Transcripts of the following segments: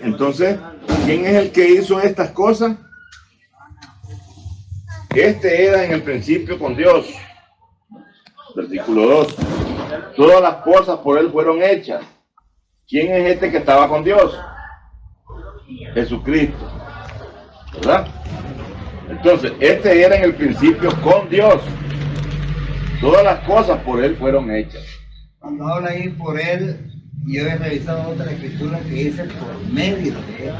entonces, ¿quién es el que hizo estas cosas? Este era en el principio con Dios. Versículo 2. Todas las cosas por él fueron hechas. ¿Quién es este que estaba con Dios? Jesucristo. ¿Verdad? Entonces, este era en el principio con Dios. Todas las cosas por él fueron hechas. Cuando habla ahí por él, yo he revisado otra escritura que dice por medio de él.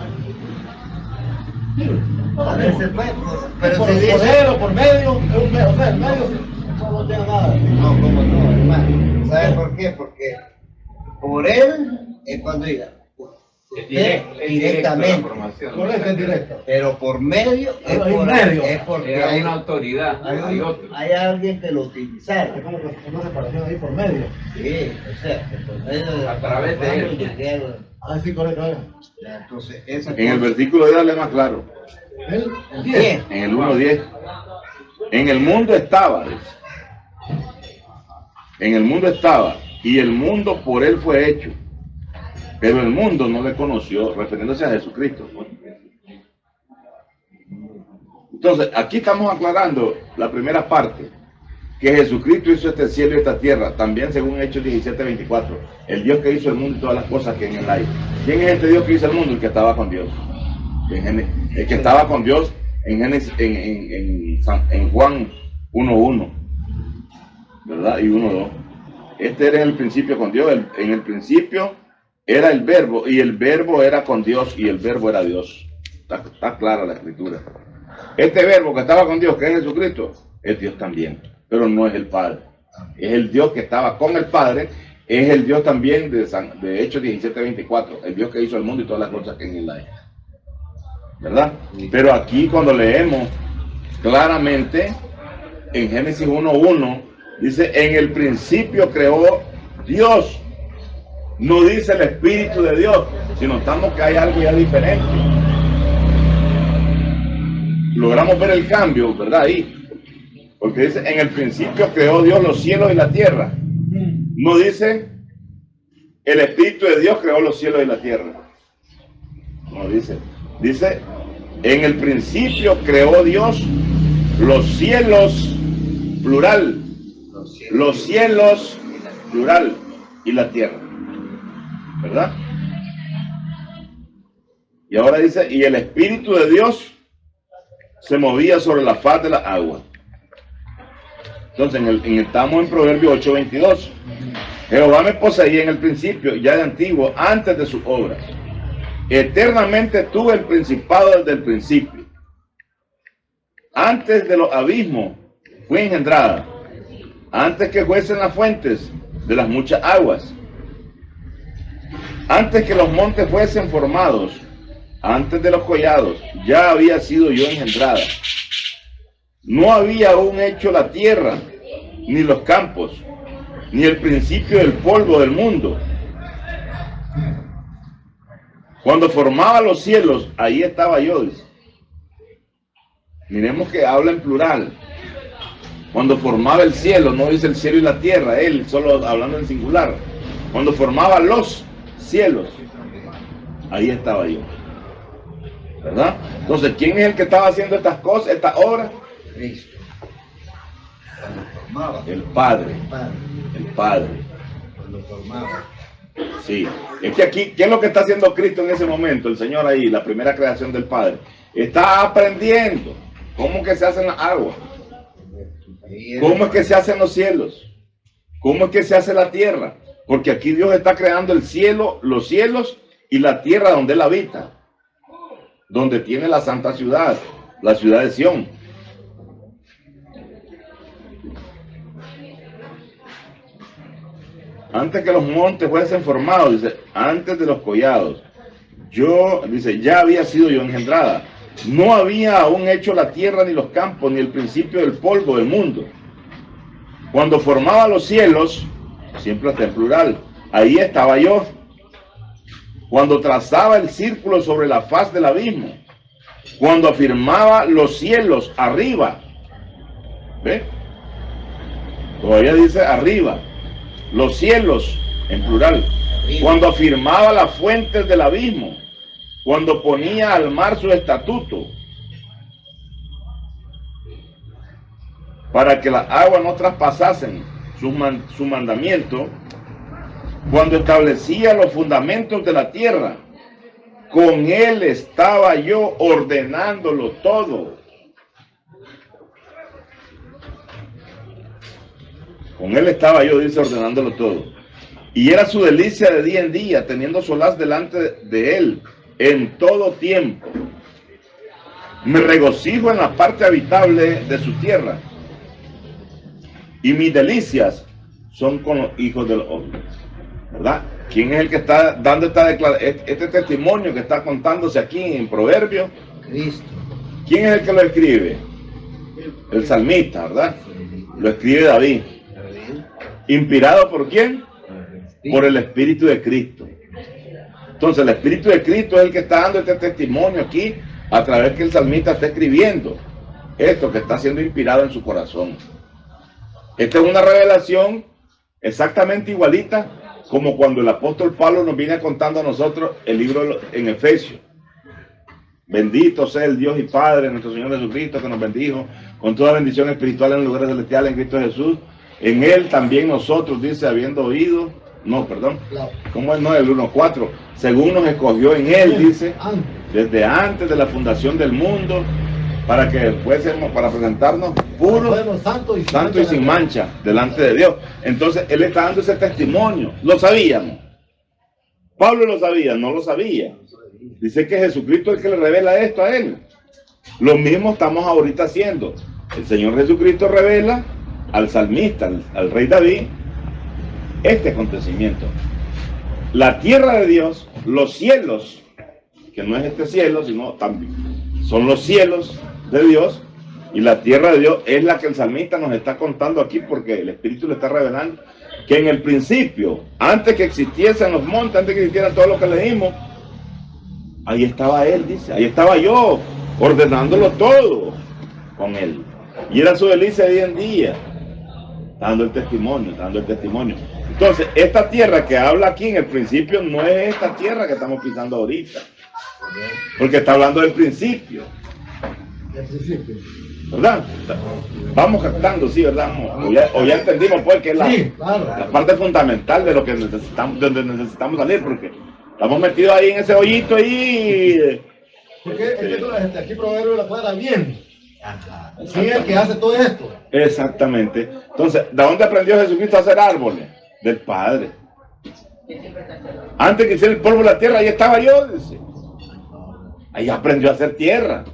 A veces pues, pero por, se dice... por él o por medio, o sea, el medio no tiene nada. No, como no, hermano. ¿Sabe por qué? Porque por él es cuando diga usted directamente. Correcto, es directo. Pero por medio es, por, medio. Es porque hay una autoridad, hay otro. hay alguien que lo utilizaron. Es como que una separación ahí por medio. Sí, o sea, que por medio de A través de él. Ah, sí, correcto. Ya, entonces, esa En el versículo de dale más claro. El 10. En el 1:10. En el mundo estaba, dice. En el mundo estaba, y el mundo por él fue hecho. Pero el mundo no le conoció, refiriéndose a Jesucristo. Entonces, aquí estamos aclarando la primera parte, que Jesucristo hizo este cielo y esta tierra, también según Hechos 17:24, el Dios que hizo el mundo y todas las cosas que en él hay. ¿Quién es este Dios que hizo el mundo? El que estaba con Dios. El que estaba con Dios en Juan 1:1, ¿verdad? Y 1:2. Este era en el principio con Dios. En el principio era el verbo, y el verbo era con Dios, y el verbo era Dios. Está clara la escritura. Este verbo que estaba con Dios, que es Jesucristo, es Dios también, pero no es el Padre. Es el Dios que estaba con el Padre, es el Dios también de Hechos 17:24, el Dios que hizo el mundo y todas las cosas que en él hay. ¿Verdad? Pero aquí cuando leemos claramente en Génesis 1:1, dice, en el principio creó Dios. No dice el Espíritu de Dios, sino notamos que hay algo ya diferente. Logramos ver el cambio, ¿verdad? Ahí. Porque dice, en el principio creó Dios los cielos y la tierra. No dice, el Espíritu de Dios creó los cielos y la tierra. No dice. Dice, en el principio creó Dios los cielos, plural. Los cielos, plural, y la tierra. ¿Verdad? Y ahora dice, y el Espíritu de Dios se movía sobre la faz de la agua. Entonces, estamos en Proverbio 8:22. Jehová me poseía en el principio, ya de antiguo, antes de sus obras. Eternamente tuve el principado desde el principio. Antes de los abismos fui engendrada. Antes que fuesen las fuentes de las muchas aguas. Antes que los montes fuesen formados, antes de los collados, ya había sido yo engendrada. No había aún hecho la tierra, ni los campos, ni el principio del polvo del mundo. Cuando formaba los cielos, ahí estaba yo, dice. Miremos que habla en plural. Cuando formaba el cielo, no dice el cielo y la tierra, él solo hablando en singular. Cuando formaba los cielos, ahí estaba yo. ¿Verdad? Entonces, ¿quién es el que estaba haciendo estas cosas, estas obras? Cristo. Cuando formaba. El Padre. El Padre. Cuando formaba. Sí. Es que aquí, ¿qué es lo que está haciendo Cristo en ese momento? El Señor ahí, la primera creación del Padre. Está aprendiendo cómo que se hacen las aguas. ¿Cómo es que se hacen los cielos? ¿Cómo es que se hace la tierra? Porque aquí Dios está creando el cielo, los cielos y la tierra donde Él habita. Donde tiene la santa ciudad, la ciudad de Sión. Antes que los montes fuesen formados, dice, antes de los collados, dice, ya había sido yo engendrada. No había aún hecho la tierra, ni los campos, ni el principio del polvo del mundo. Cuando formaba los cielos, siempre está en plural, ahí estaba yo. Cuando trazaba el círculo sobre la faz del abismo, cuando afirmaba los cielos arriba, ¿ve? Todavía dice arriba, los cielos en plural, cuando afirmaba las fuentes del abismo, cuando ponía al mar su estatuto, para que las aguas no traspasasen su mandamiento, cuando establecía los fundamentos de la tierra, con él estaba yo ordenándolo todo. Con él estaba yo, dice, ordenándolo todo. Y era su delicia de día en día, teniendo solaz delante de él en todo tiempo. Me regocijo en la parte habitable de su tierra, y mis delicias son con los hijos de los hombres. ¿Verdad? ¿Quién es el que está dando este testimonio que está contándose aquí en Proverbios? Cristo. ¿Quién es el que lo escribe? El salmista, ¿verdad? Lo escribe David. ¿Inspirado por quién? Por el Espíritu de Cristo. Entonces el Espíritu de Cristo es el que está dando este testimonio aquí, a través que el salmista está escribiendo esto que está siendo inspirado en su corazón. Esta es una revelación exactamente igualita como cuando el apóstol Pablo nos viene contando a nosotros el libro en Efesios. Bendito sea el Dios y Padre de nuestro Señor Jesucristo, que nos bendijo con toda bendición espiritual en los lugares celestiales en Cristo Jesús. En él también nosotros, dice, habiendo oído, ¿cómo es? No, el 1:4, según nos escogió en él, dice, desde antes de la fundación del mundo, para que fuésemos, para presentarnos puros, santos y sin mancha delante de Dios. Entonces él está dando ese testimonio. Lo sabíamos. Pablo lo sabía, no lo sabía. Dice que Jesucristo es el que le revela esto a él. Lo mismo estamos ahorita haciendo. El Señor Jesucristo revela al salmista, al rey David, este acontecimiento. La tierra de Dios, los cielos, que no es este cielo, sino también son los cielos de Dios, y la tierra de Dios es la que el salmista nos está contando aquí, porque el Espíritu le está revelando que en el principio, antes que existiesen los montes, antes que existiera todo lo que leímos, ahí estaba él, dice, ahí estaba yo, ordenándolo todo con él. Y era su delicia de día en día, dando el testimonio, Entonces, esta tierra que habla aquí en el principio no es esta tierra que estamos pisando ahorita, porque está hablando del principio. ¿Verdad? Vamos captando, sí, ¿verdad? O ya entendimos pues que es la parte fundamental de lo que necesitamos, de donde necesitamos salir, porque estamos metidos ahí en ese hoyito ahí. Porque aquí Proverbio la cuadra bien. Sí, el que hace todo esto. Exactamente. Entonces, ¿de dónde aprendió Jesucristo a hacer árboles? Del Padre. Antes que hiciera el polvo de la tierra, ahí estaba yo, dice. Ahí aprendió a hacer tierra.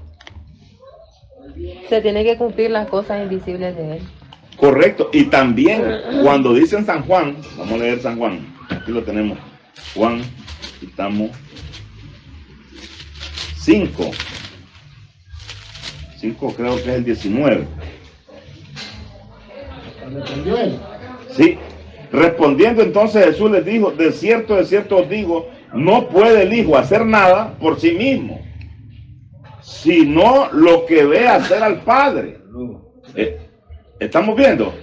Se tiene que cumplir las cosas invisibles de él. Correcto. Y también cuando dicen San Juan, vamos a leer San Juan, aquí lo tenemos, Juan, estamos 5 creo que es el 19. Sí. Respondiendo entonces Jesús les dijo, de cierto os digo, no puede el Hijo hacer nada por sí mismo, sino lo que ve hacer al Padre. ¿Estamos viendo?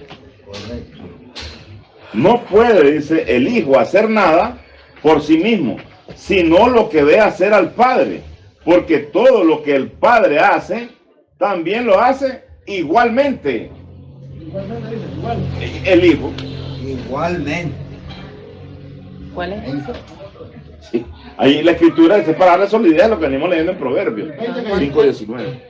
No puede, dice, el Hijo hacer nada por sí mismo, sino lo que ve hacer al Padre, porque todo lo que el Padre hace, también lo hace igualmente. El Hijo. Igualmente. ¿Cuál es eso? Sí. Ahí la escritura es para darle solidez a lo que venimos leyendo en Proverbios 5:19.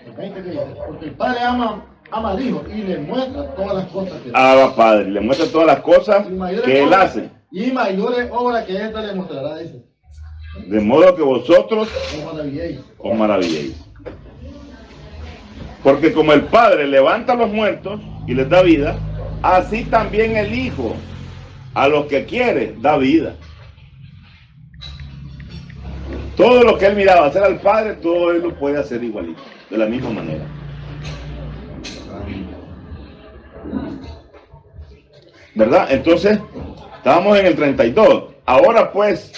Porque el Padre ama al Hijo y le muestra todas las cosas que Padre, le muestra todas las cosas que él hace. Y mayores obras que ésta le mostrará, dice. De modo que vosotros os maravilléis. Porque como el Padre levanta a los muertos y les da vida, así también el Hijo a los que quiere da vida. Todo lo que él miraba hacer al Padre, todo él lo puede hacer igualito, de la misma manera. ¿Verdad? Entonces, estábamos en el 32. Ahora pues,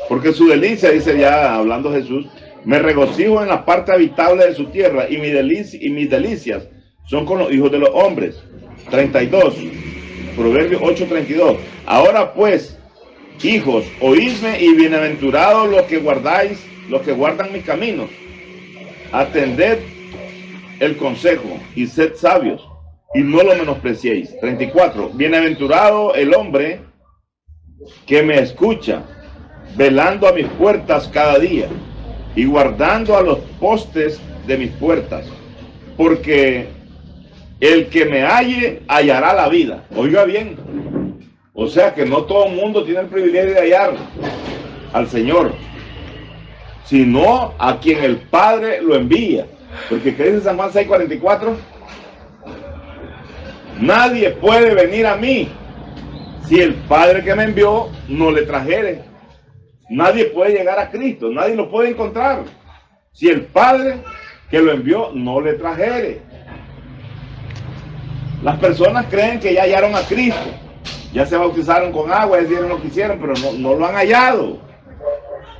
porque su delicia, dice ya hablando Jesús, me regocijo en la parte habitable de su tierra, y mis delicias son con los hijos de los hombres. 32, Proverbios 8:32. Ahora pues, hijos, oídme, y bienaventurados los que guardáis los que guardan mis caminos. Atended el consejo y sed sabios, y no lo menospreciéis. 34. Bienaventurado el hombre que me escucha, velando a mis puertas cada día, y guardando a los postes de mis puertas, porque el que me halle, hallará la vida. Oiga bien, o sea que no todo el mundo tiene el privilegio de hallar al Señor, sino a quien el Padre lo envía. Porque ¿qué dice San Juan 6:44? Nadie puede venir a mí si el Padre que me envió no le trajere. Nadie puede llegar a Cristo, nadie lo puede encontrar si el Padre que lo envió no le trajere. Las personas creen que ya hallaron a Cristo, ya se bautizaron con agua, ya hicieron lo que hicieron, pero no lo han hallado,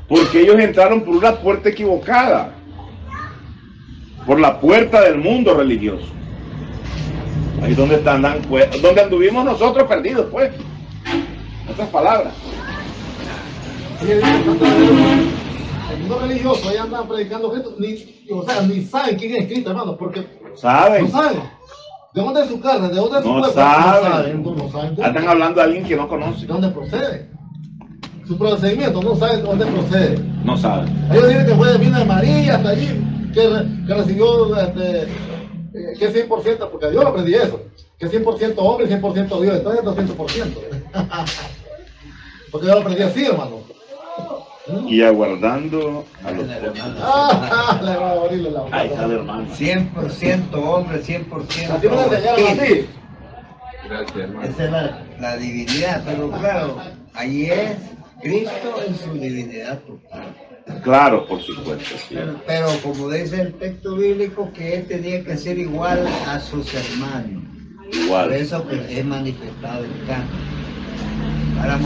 porque ellos entraron por una puerta equivocada, por la puerta del mundo religioso. Ahí donde donde anduvimos nosotros perdidos, pues. En otras palabras. Sí, el mundo religioso, ahí andan predicando Cristo, ni saben quién es Cristo, hermano, porque ¿Saben? no saben. ¿De dónde es su carne? ¿De dónde es su No cuerpo? saben. No saben. Están hablando de alguien que no conoce. ¿De dónde procede? Su procedimiento, no saben de dónde procede. No saben. Ellos dicen que fue de Virgen María hasta allí, que recibió, que es 100%, porque yo aprendí eso, que es 100% hombre y 100% Dios, entonces es 200%. Porque yo lo aprendí así, hermano. Y aguardando a los Le va a abrirle la boca. ahí está el hermano. 100% hombre, 100% A ti me lo enseñaron así. Gracias, hermano. Esa es la divinidad, pero claro, ahí es Cristo en su divinidad total. Claro, por supuesto. Sí. Pero como dice el texto bíblico, que él tenía que ser igual a sus hermanos. Por Igual. eso pues, es manifestado en carne.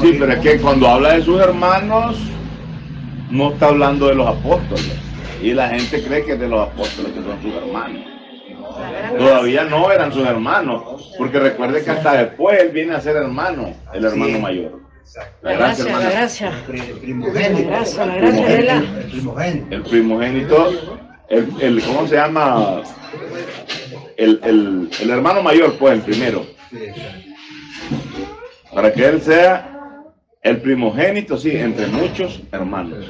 Sí, pero es que cuando habla de sus hermanos, no está hablando de los apóstoles. Y la gente cree que es de los apóstoles que son sus hermanos. Todavía no eran sus hermanos, porque recuerde que hasta después él viene a ser hermano, el hermano mayor. La gracia, la gracia. El primogénito. La gracia de la. El primogénito. El primogénito, ¿cómo se llama? El hermano mayor, pues, el primero. Sí, exacto. Para que él sea el primogénito, sí, entre muchos hermanos.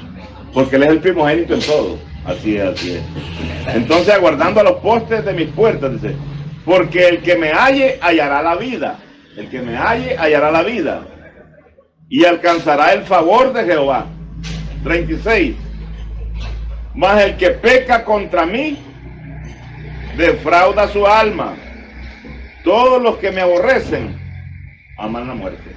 Porque él es el primogénito en todo. Así es, así es. Entonces, aguardando a los postes de mis puertas, dice, porque el que me halle, hallará la vida. El que me halle, hallará la vida. Y alcanzará el favor de Jehová. 36. Mas el que peca contra mí, defrauda su alma. Todos los que me aborrecen, aman la muerte.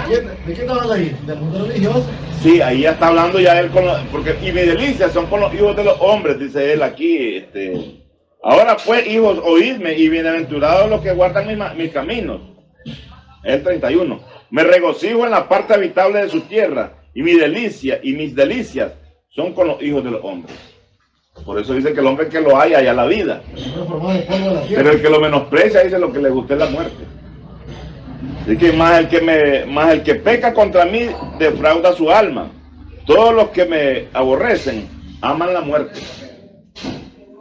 ¿De qué estaban ahí? ¿Del mundo religioso? Sí, ahí ya está hablando ya él con porque y mis delicias son con los hijos de los hombres, dice él aquí. Ahora pues, hijos, oídme, y bienaventurados los que guardan mis caminos. El 31. Me regocijo en la parte habitable de su tierra, y mis delicias son con los hijos de los hombres. Por eso dice que el hombre que lo haya la vida. Pero el que lo menosprecia dice lo que le gusta es la muerte. Así que más el que peca contra mí defrauda su alma. Todos los que me aborrecen aman la muerte.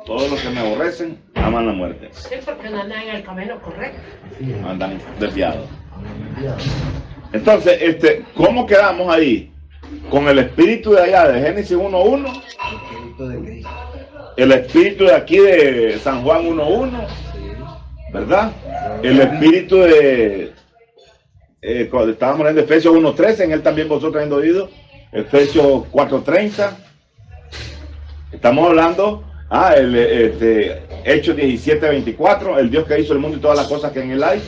Todos los que me aborrecen aman la muerte. Sí, porque no andan en el camino correcto. Andan desviados. Entonces, ¿cómo quedamos ahí? Con el espíritu de allá de Génesis 1.1, Espíritu de Cristo. el espíritu de aquí de San Juan 1.1, ¿verdad? El espíritu de cuando estábamos leyendo Efesios 1.13, en él también vosotros han oído, Efesios 4.30. Estamos hablando, Hechos 17.24, el Dios que hizo el mundo y todas las cosas que en él hay,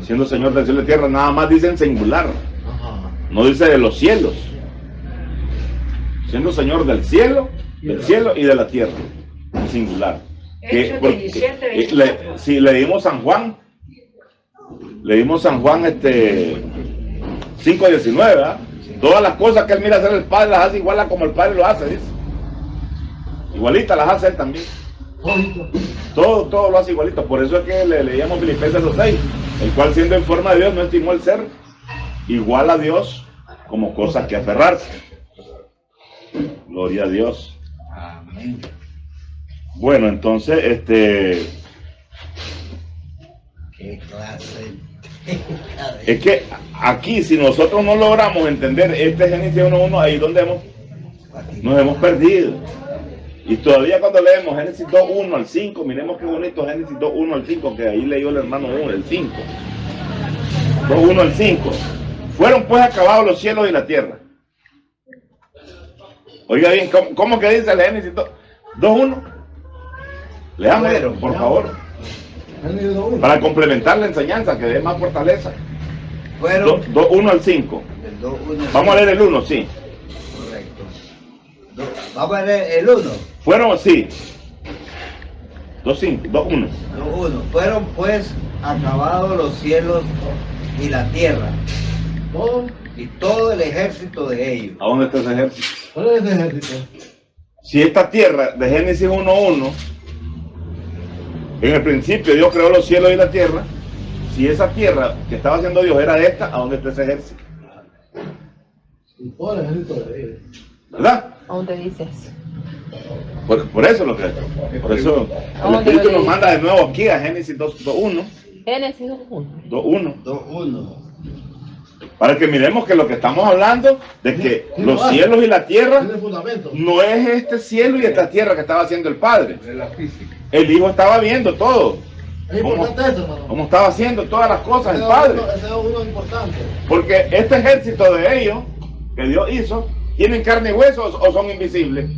siendo Señor del cielo y la tierra. Nada más dice en singular, no dice de los cielos, siendo Señor del cielo y de la tierra, en singular. Hechos 17.24. Si leímos San Juan 5.19, ¿verdad? Todas las cosas que él mira hacer el Padre las hace igual a como el Padre lo hace, dice. Igualita las hace él también. Todo lo hace igualito. Por eso es que le leíamos Filipenses 2.6, el cual siendo en forma de Dios no estimó el ser igual a Dios como cosa que aferrarse, Gloria a Dios. Amén. Bueno, entonces, Qué clase. es que aquí, si nosotros no logramos entender este Génesis 1.1, ahí donde nos hemos perdido. Y todavía cuando leemos Génesis 2.1 al 5, miremos qué bonito Génesis 2.1 al 5, que ahí leyó el hermano 1, el 5. 2.1 al 5. Fueron pues acabados los cielos y la tierra. Oiga bien, ¿cómo que dice el Génesis 2.1? Leámoslo, por favor. Para complementar la enseñanza, que dé más fortaleza. Fueron 2.1 al 5. del 2:1 al Vamos a leer el 1, sí. Correcto. Vamos a leer el 1. Fueron, sí. 2.5, 2.1. 2:1. Fueron pues acabados los cielos y la tierra Todo. y todo el ejército de ellos. ¿A dónde está ese ejército? ¿Cuál es ese ejército? Si esta tierra de Génesis 1.1, en el principio Dios creó los cielos y la tierra, si esa tierra que estaba haciendo Dios era esta, ¿a dónde está ese ejército? Y todo el ejército de ellos. ¿Verdad? ¿A dónde dices? Por eso por eso el Espíritu nos manda de nuevo aquí a Génesis 2.1. Génesis 1. 2.1. 2:1. Para que miremos que lo que estamos hablando, de que Sí, los no, cielos y la tierra, Tiene fundamento. no es este cielo y esta tierra que estaba haciendo el Padre. De la física. El Hijo estaba viendo todo, Es importante eso, hermano. como estaba haciendo todas las cosas el Ese Padre. Ese es uno importante. Porque este ejército de ellos, que Dios hizo, ¿tienen carne y huesos o son invisibles?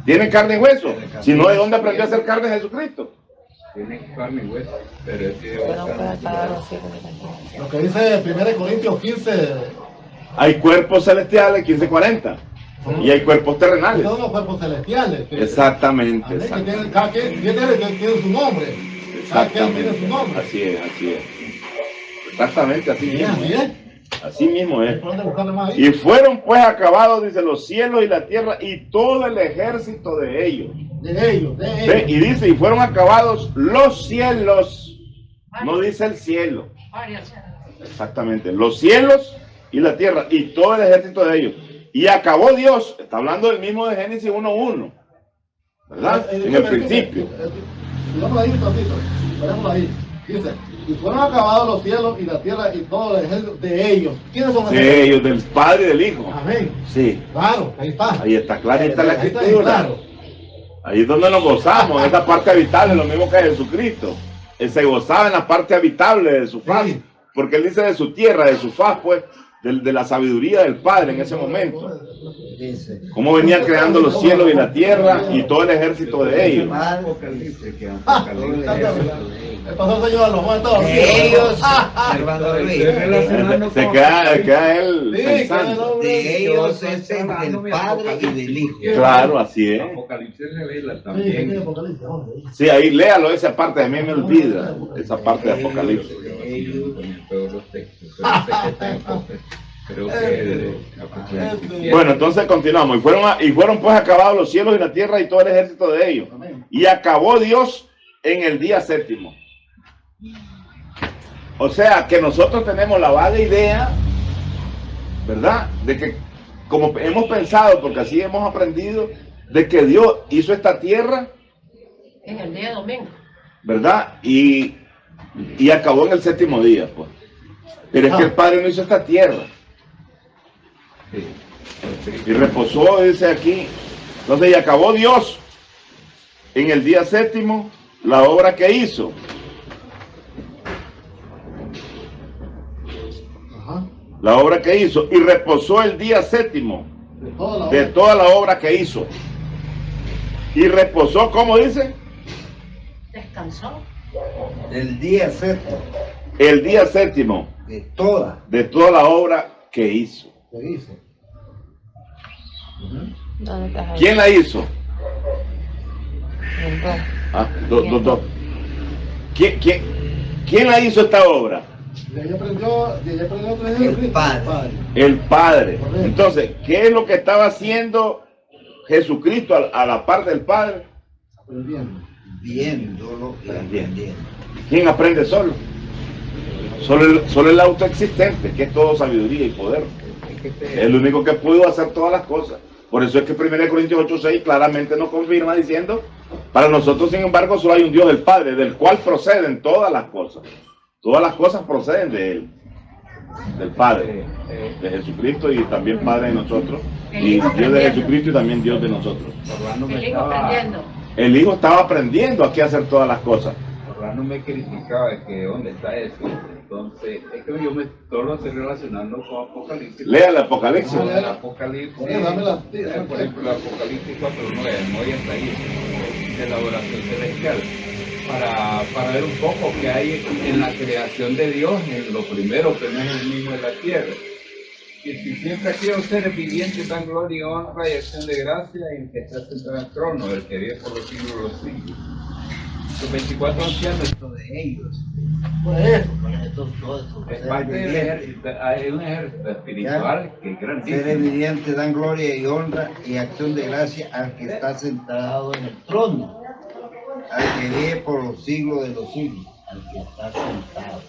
¿Tienen carne y hueso? Si no, ¿de dónde aprendió a hacer carne Jesucristo? Tiene carne y hueso, pero es que Bueno, para acabar los cielos y la tierra. Lo que dice 1 Corintios 15. Hay cuerpos celestiales, 15:40, y hay cuerpos terrenales. Todos los cuerpos celestiales. Exactamente, Amén, que exactamente. tienen, cada quien tiene su nombre. Cada quien tiene su nombre. Así es, así es. Exactamente, así Sí, mismo. así es. Así mismo Hay es. por dónde buscarle más ahí. Y fueron pues acabados, dice, los cielos y la tierra y todo el ejército de ellos. De ellos, ¿Ve? Y dice, y fueron acabados los cielos. No dice el cielo. Exactamente. Los cielos y la tierra y todo el ejército de ellos. Y acabó Dios. Está hablando del mismo de Génesis 1.1. ¿Verdad? En el principio. Vamos ahí un tantito. Veremos ahí. Dice, y fueron acabados los cielos y la tierra y todo el ejército de ellos. ¿Quiénes son De ellos, del Padre y del Hijo. Amén. Sí. Claro, ahí está. Ahí está clarita la Ahí está, escritura. claro. Ahí es donde nos gozamos, en esta parte habitable, lo mismo que Jesucristo. Él se gozaba en la parte habitable de su faz, Sí. porque él dice de su tierra, de su faz, pues, de la sabiduría del Padre en ese momento. Dice. Cómo venían creando los cielos y la tierra y todo el ejército de ellos. Apocalipsis, que Apocalipsis. El pastor señor los mueve todos. De ellos, hermano Luis, Se queda él Sí, pensando. de ellos es del Padre y del Hijo. Claro, así es. Apocalipsis revela Sí, también. sí, Apocalipsis, vamos ahí. Sí, ahí léalo, esa parte de mí me olvida, esa parte de Apocalipsis. Todos los textos. Pero sé que está en creo que Apocalipsis. Bueno, entonces continuamos. Y fueron pues acabados los cielos y la tierra y todo el ejército de ellos. Amén. Y acabó Dios en el día séptimo. O sea que nosotros tenemos la vaga idea, ¿verdad? De que, como hemos pensado, porque así hemos aprendido, de que Dios hizo esta tierra, En el día domingo. ¿verdad? Y acabó en el séptimo día, pues. Pero es que el Padre no hizo esta tierra. Y reposó, dice aquí. Entonces, y acabó Dios en el día séptimo la obra que hizo. Ajá. La obra que hizo. Y reposó el día séptimo De toda la de obra. toda la obra que hizo. Y reposó, ¿cómo dice? Descansó. Del día sexto, El día séptimo de toda. de toda la obra que hizo. ¿Qué dice? ¿Dónde estás ahí? ¿Quién la hizo? El dos. Ah, dos. ¿Quién la hizo esta obra? De ahí aprendió otra vez El Cristo, Padre. El Padre. Correcto. Entonces, ¿qué es lo que estaba haciendo Jesucristo a la par del Padre? Aprendiendo. Viéndolo y aprendiendo. ¿Quién aprende solo? Solo el autoexistente, que es todo sabiduría y poder. El único que pudo hacer todas las cosas. Por eso es que 1 Corintios 8:6 claramente nos confirma diciendo, para nosotros sin embargo solo hay un Dios, el Padre, del cual proceden todas las cosas. Todas las cosas proceden de Él, del Padre, de Jesucristo y también Padre de nosotros. Y Dios de Jesucristo y también Dios de nosotros. El hijo aprendiendo. El Hijo estaba aprendiendo aquí a hacer todas las cosas. Orlando me criticaba de que dónde está eso. Entonces, es que yo me solo estoy relacionando con Apocalipsis. Lea el Apocalipsis. Con el Apocalipsis. Oye, dámela, sí, Por ejemplo, el Apocalipsis 4:9, no, ya está ahí, de la oración celestial. Para ver un poco qué hay en la creación de Dios, en lo primero que no es el mismo de la tierra. Que si siempre aquellos seres vivientes dan gloria y honra y acción de gracia, y el que está sentado en el trono, el que vive por los siglos de los siglos. Los 24 ancianos De ellos. Pues eso. Todos estos es seres parte del vivientes. ejército, hay un ejército espiritual que es Seres grandísimo. vivientes dan gloria y honra y acción de gracia al que está sentado en el trono, al que vive por los siglos de los siglos, al que está sentado.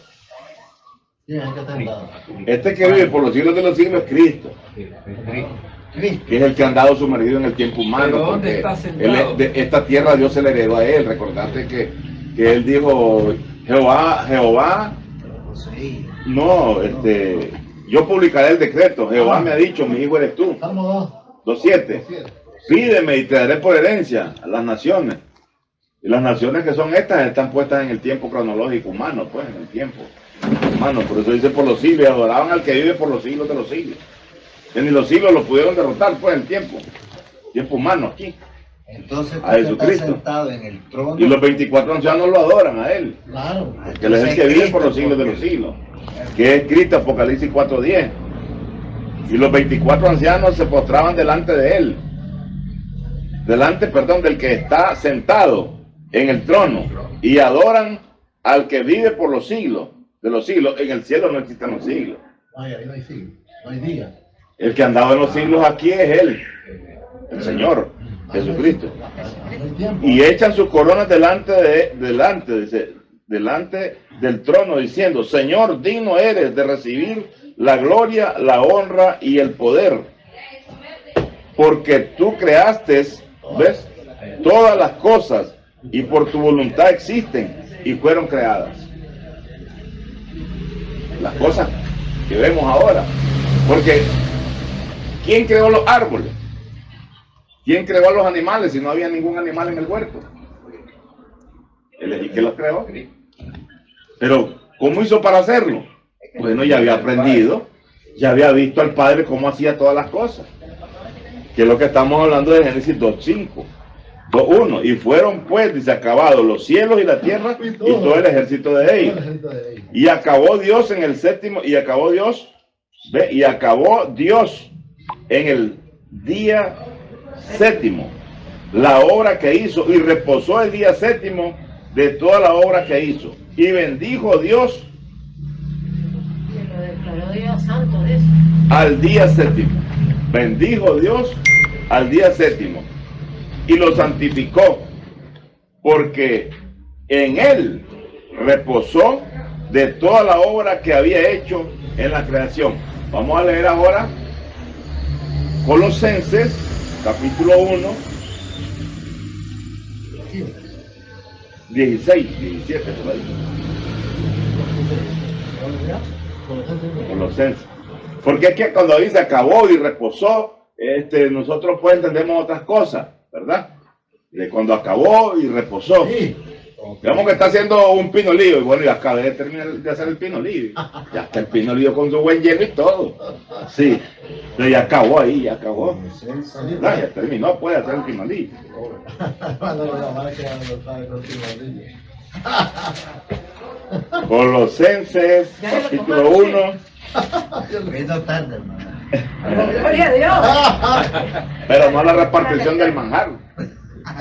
Sí, hay que estar dado. Este que vive por los siglos de los siglos es Cristo, Cristo. que es el que ha andado sumergido en el tiempo humano. ¿Pero dónde porque está sentado? esta tierra Dios se la heredó a él. Recordate que él dijo, Jehová, Poseído. no, yo publicaré el decreto. Jehová me ha dicho, mi hijo eres tú. Salmo 2:7. 2. Pídeme y te daré por herencia a las naciones. Y las naciones que son estas están puestas en el tiempo cronológico humano, pues, en el tiempo humano. Por eso dice por los siglos, y adoraban al que vive por los siglos de los siglos. Que ni los siglos lo pudieron derrotar, pues, en el tiempo humano aquí. Entonces A tú estás Jesucristo. sentado en el trono. Y los 24 ancianos lo adoran a él, Claro. que él es el que vive por los siglos de los siglos, que es Cristo, Apocalipsis 4:10. Y los 24 ancianos se postraban delante de él, del que está sentado en el trono, y adoran al que vive por los siglos de los siglos. En el cielo no existen los siglos. Ay, ahí no hay siglo, no hay día. El que ha andado en los siglos aquí es él, el Señor, Jesucristo. No hay tiempo. Y echan sus coronas delante del trono, diciendo, Señor, digno eres de recibir la gloria, la honra y el poder, porque tú creaste, ¿ves?, todas las cosas, y por tu voluntad existen y fueron creadas. Las cosas que vemos ahora. Porque ¿quién creó los árboles? ¿Quién creó a los animales si no había ningún animal en el huerto? ¿El que los creó? Pero ¿cómo hizo para hacerlo? Bueno, ya había aprendido, ya había visto al Padre cómo hacía todas las cosas. Que es lo que estamos hablando de Génesis 2:5. 2:1. Y fueron pues, dice, acabados los cielos y la tierra y todo el ejército de ellos. Y acabó Dios en el séptimo, y acabó Dios en el día séptimo la obra que hizo, y reposó el día séptimo de toda la obra que hizo. Y bendijo Dios Que lo declaró Dios santo de eso. al día séptimo. Bendijo Dios al día séptimo y lo santificó, porque en él reposó de toda la obra que había hecho en la creación. Vamos a leer ahora Colosenses capítulo 1, 16, 17 por ahí. Colosenses. Porque es que cuando dice acabó y reposó, nosotros pues entendemos otras cosas, ¿verdad? De cuando acabó y reposó. Sí. Digamos que está haciendo un pinolillo, y bueno, ya acabé de terminar de hacer el pinolillo. Ya está el pinolillo con su buen hielo y todo. Sí, pero ya acabó ahí, ya acabó. Ya terminó, puede hacer el pinolillo. Colosenses, capítulo 1. Vino tarde, hermano. Gloria a Dios. Pero no la repartición del manjar.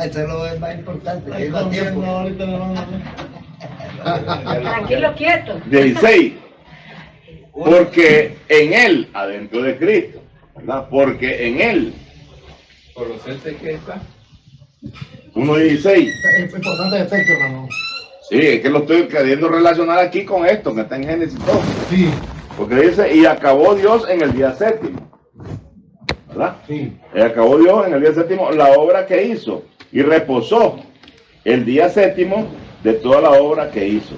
Eso es lo más importante. Que no tiempo. Tranquilo, quieto. 16. Porque en él, adentro de Cristo, ¿verdad? Porque en él, Colosenses, ¿qué está? 1:16. Es importante el texto, hermano. Sí, es que lo estoy queriendo relacionar aquí con esto, que está en Génesis 2. Sí. Porque dice, y acabó Dios en el día séptimo. ¿Verdad? Sí. Y acabó Dios en el día séptimo la obra que hizo. Y reposó el día séptimo de toda la obra que hizo.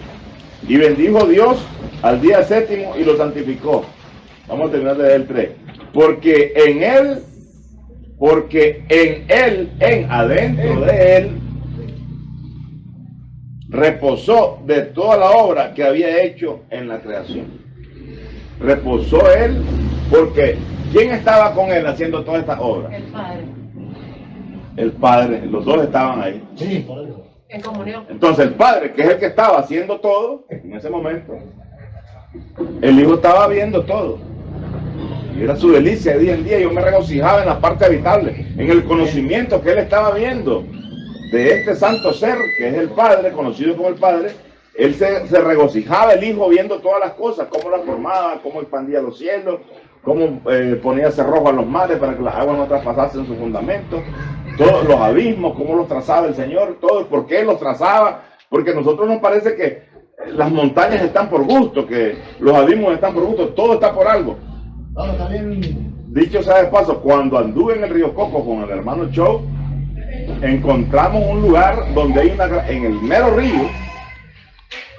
Y bendijo Dios al día séptimo y lo santificó. Vamos a terminar de leer el 3. Porque en él, adentro de él, reposó de toda la obra que había hecho en la creación. Reposó él, porque ¿quién estaba con él haciendo todas estas obras? El Padre. El Padre, los dos estaban ahí. Sí, por eso. En comunión. Entonces el Padre, que es el que estaba haciendo todo en ese momento, el Hijo estaba viendo todo. Y era su delicia de día en día. Yo me regocijaba en la parte habitable, en el conocimiento que él estaba viendo de este santo ser, que es el Padre, conocido como el Padre. Él se regocijaba, el Hijo, viendo todas las cosas, cómo las formaba, cómo expandía los cielos, cómo ponía cerrojo a los mares para que las aguas no traspasasen sus fundamentos, todos los abismos, cómo los trazaba el Señor, todo, por qué los trazaba, porque a nosotros nos parece que las montañas están por gusto, que los abismos están por gusto, todo está por algo. Ahora también. Dicho sea de paso, cuando anduve en el río Coco con el hermano Chow, encontramos un lugar donde hay en el mero río,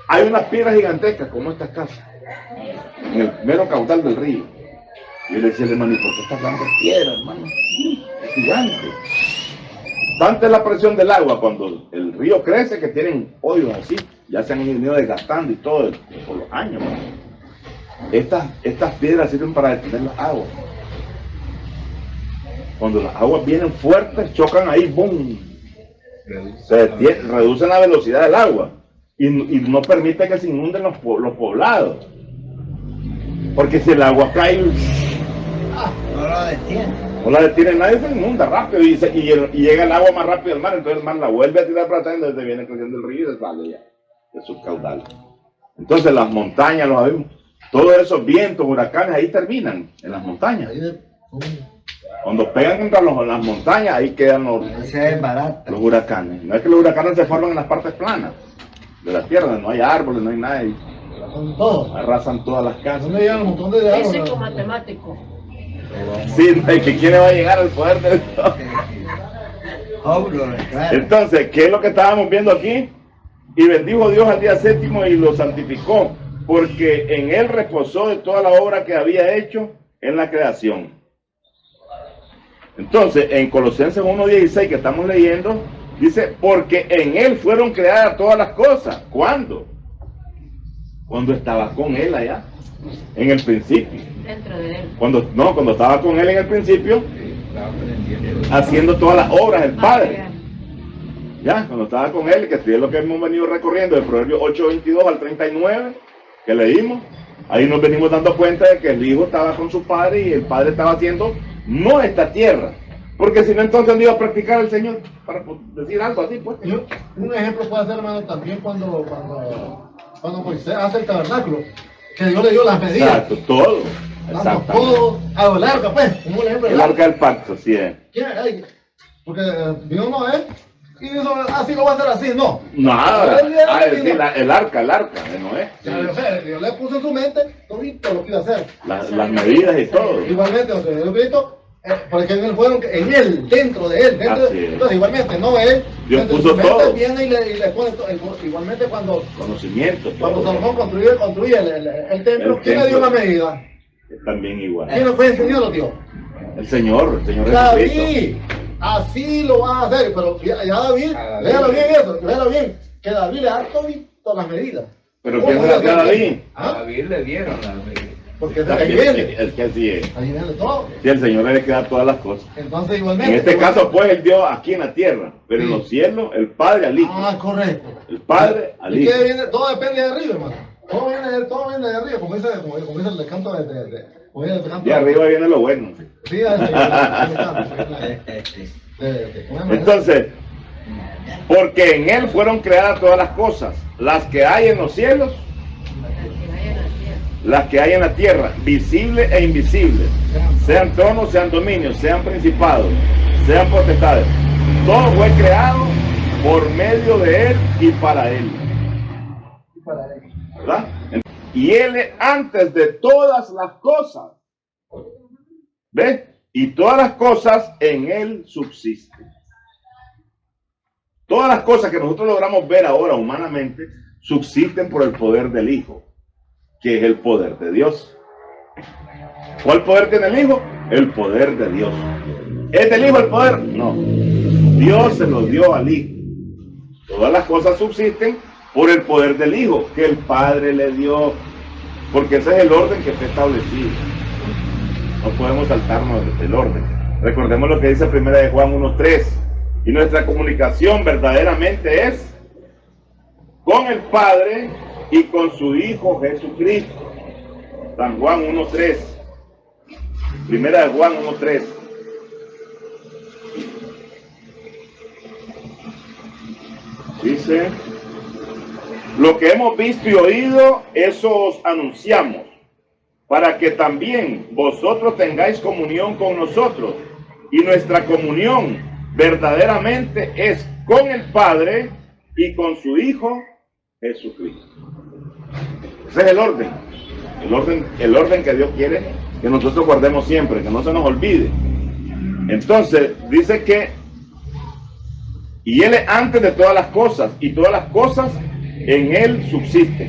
hay unas piedras gigantescas como estas casas, en el mero caudal del río. Y yo le decía al hermano, ¿y por qué estas grandes piedras, hermano? Es gigante. Tanta es la presión del agua cuando el río crece que tienen hoyos así, ya se han ido desgastando y todo por los años, hermano. Estas piedras sirven para detener las aguas. Cuando las aguas vienen fuertes, chocan ahí, ¡boom! Reducen la velocidad del agua y no permite que se inunden los poblados. Porque si el agua cae, No lo detiene. no la detiene nadie, se inunda rápido y llega el agua más rápido al mar, entonces el mar la vuelve a tirar para atrás, entonces viene creciendo el río y se sale ya de sus caudales. Entonces las montañas, los abismos, todos esos vientos, huracanes, ahí terminan, en las montañas. Cuando pegan contra las montañas, ahí quedan Ese es barato. los huracanes. No es que los huracanes se forman en las partes planas de la tierra, no hay árboles, no hay nada, y Con todo. arrasan todas las casas. ¿Dónde llegan un montón de árboles? Físico, matemático. Sí, el que quiere va a llegar al poder de Dios. Obvio, claro. Entonces, ¿qué es lo que estábamos viendo aquí? Y bendijo Dios al día séptimo y lo santificó, porque en él reposó de toda la obra que había hecho en la creación. Entonces, en Colosenses 1:16 que estamos leyendo, dice, porque en él fueron creadas todas las cosas. ¿Cuándo? Cuando estaba con él allá, en el principio. Dentro de él. Cuando estaba con él en el principio, haciendo todas las obras del Padre. Ya, cuando estaba con él, que es lo que hemos venido recorriendo, de Proverbios 8:22 al 39, que leímos, ahí nos venimos dando cuenta de que el Hijo estaba con su Padre y el Padre estaba haciendo no esta tierra, porque si no entonces no iba a practicar el Señor, para decir algo así, pues. Un ejemplo puede ser, hermano, también cuando Moisés hace el tabernáculo, que Dios le dio las medidas. Exacto, todo. Exacto. Todo a lo largo, pues, como un ejemplo. El arca del pacto, sí es. Porque Dios no es, y dijo, así lo va a hacer así, no. Nada, el arca de Noé. Dios le puso en su mente todo lo que iba a hacer. Las medidas y todo. Igualmente, o sea, Jesucristo, porque en él fueron, en él, dentro de él, entonces igualmente, no él, Dios dentro de puso su mente todo. viene y le pone todo, igualmente cuando Conocimiento, Cuando todo. Salomón construye el templo, ¿quién le dio la medida? También igual. ¿Quién fue el que Dios lo dio? El Señor Jesucristo. David. Así lo va a hacer, pero ya David, léalo bien eso, léalo bien, que David le da todas las medidas. Pero ¿quién se las dio a David? A ¿Ah? David le dieron la medida. Porque ahí viene, Es que así es. ahí viene todo. Sí, el Señor le da todas las cosas. Entonces igualmente. En este caso, pues, Él dio aquí en la tierra, pero en los cielos, el Padre al Hijo. Ah, correcto. El Padre al ¿Y Hijo. qué viene? Todo depende de arriba, hermano. Todo viene de arriba, como dice el canto Y arriba viene lo bueno. Sí, Entonces, porque en Él fueron creadas todas las cosas, las que hay en los cielos, las que hay en la tierra, visibles e invisibles, sean tronos, sean dominios, sean principados, sean potestades. Todo fue creado por medio de Él y para Él. ¿Verdad? Y Él es antes de todas las cosas. ¿Ves? Y todas las cosas en Él subsisten. Todas las cosas que nosotros logramos ver ahora humanamente subsisten por el poder del Hijo, que es el poder de Dios. ¿Cuál poder tiene el Hijo? El poder de Dios. ¿Es del Hijo el poder? No. Dios se lo dio al Hijo. Todas las cosas subsisten por el poder del Hijo, que el Padre le dio, porque ese es el orden que está establecido. No podemos saltarnos el orden. Recordemos lo que dice 1 de Juan 1:3. Y nuestra comunicación verdaderamente es con el Padre y con su Hijo Jesucristo. San Juan 1:3. 1 de Juan 1:3. Dice: lo que hemos visto y oído, eso os anunciamos, para que también vosotros tengáis comunión con nosotros. Y nuestra comunión verdaderamente es con el Padre y con su Hijo Jesucristo. Ese es el orden. El orden que Dios quiere que nosotros guardemos siempre, que no se nos olvide. Entonces, dice que y Él es antes de todas las cosas, y todas las cosas en Él subsisten.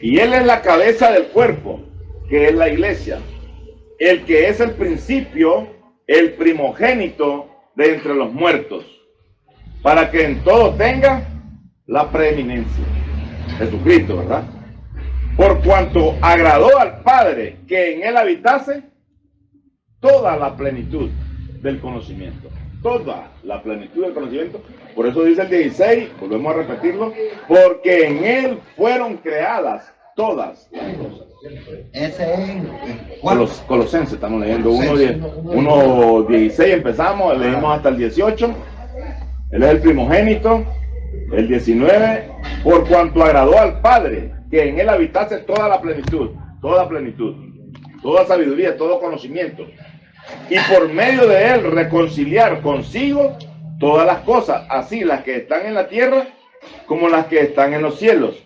Y Él es la cabeza del cuerpo, que es la iglesia, el que es el principio, el primogénito de entre los muertos, para que en todo tenga la preeminencia. Jesucristo, ¿verdad? Por cuanto agradó al Padre que en Él habitase toda la plenitud del conocimiento. Toda la plenitud del conocimiento. Por eso dice el 16, volvemos a repetirlo, porque en Él fueron creadas todas las cosas. Ese es Colosenses, estamos leyendo 1:16 empezamos, leímos hasta el 18. Él es el primogénito. El 19, por cuanto agradó al Padre que en Él habitase toda la plenitud, toda sabiduría, todo conocimiento, y por medio de Él reconciliar consigo todas las cosas, así las que están en la tierra como las que están en los cielos,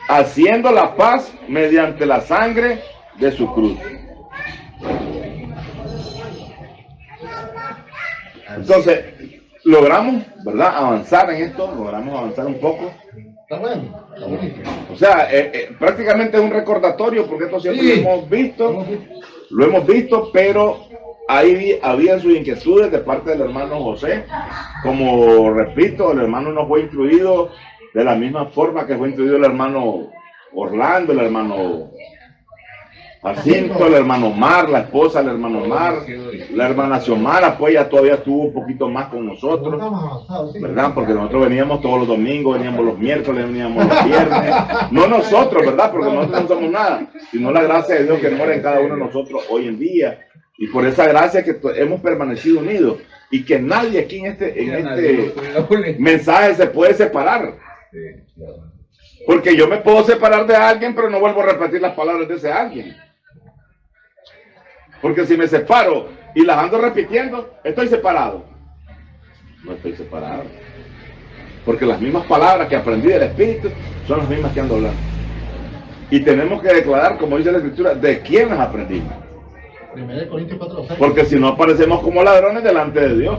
haciendo la paz mediante la sangre de su cruz. Entonces, logramos, ¿verdad?, avanzar en esto, logramos avanzar un poco. Está bueno, está bonito. O sea, prácticamente es un recordatorio, porque esto siempre lo hemos visto, pero ahí había sus inquietudes de parte del hermano José. Como repito, el hermano no fue instruido de la misma forma que fue instruido el hermano Orlando, el hermano Jacinto, el hermano Omar, la esposa del hermano Omar, la hermana Xiomara, pues ya todavía estuvo un poquito más con nosotros, ¿verdad? Porque nosotros veníamos todos los domingos, veníamos los miércoles, veníamos los viernes. No nosotros, ¿verdad? Porque nosotros no somos nada, sino la gracia de Dios que mora en cada uno de nosotros hoy en día. Y por esa gracia que hemos permanecido unidos. Y que nadie aquí en este mensaje se puede separar. Porque yo me puedo separar de alguien, pero no vuelvo a repetir las palabras de ese alguien. Porque si me separo y las ando repitiendo, estoy separado. No estoy separado. Porque las mismas palabras que aprendí del Espíritu son las mismas que ando hablando. Y tenemos que declarar, como dice la Escritura, de quién las aprendimos. 1 Corintios 4:6. Porque si no aparecemos como ladrones delante de Dios.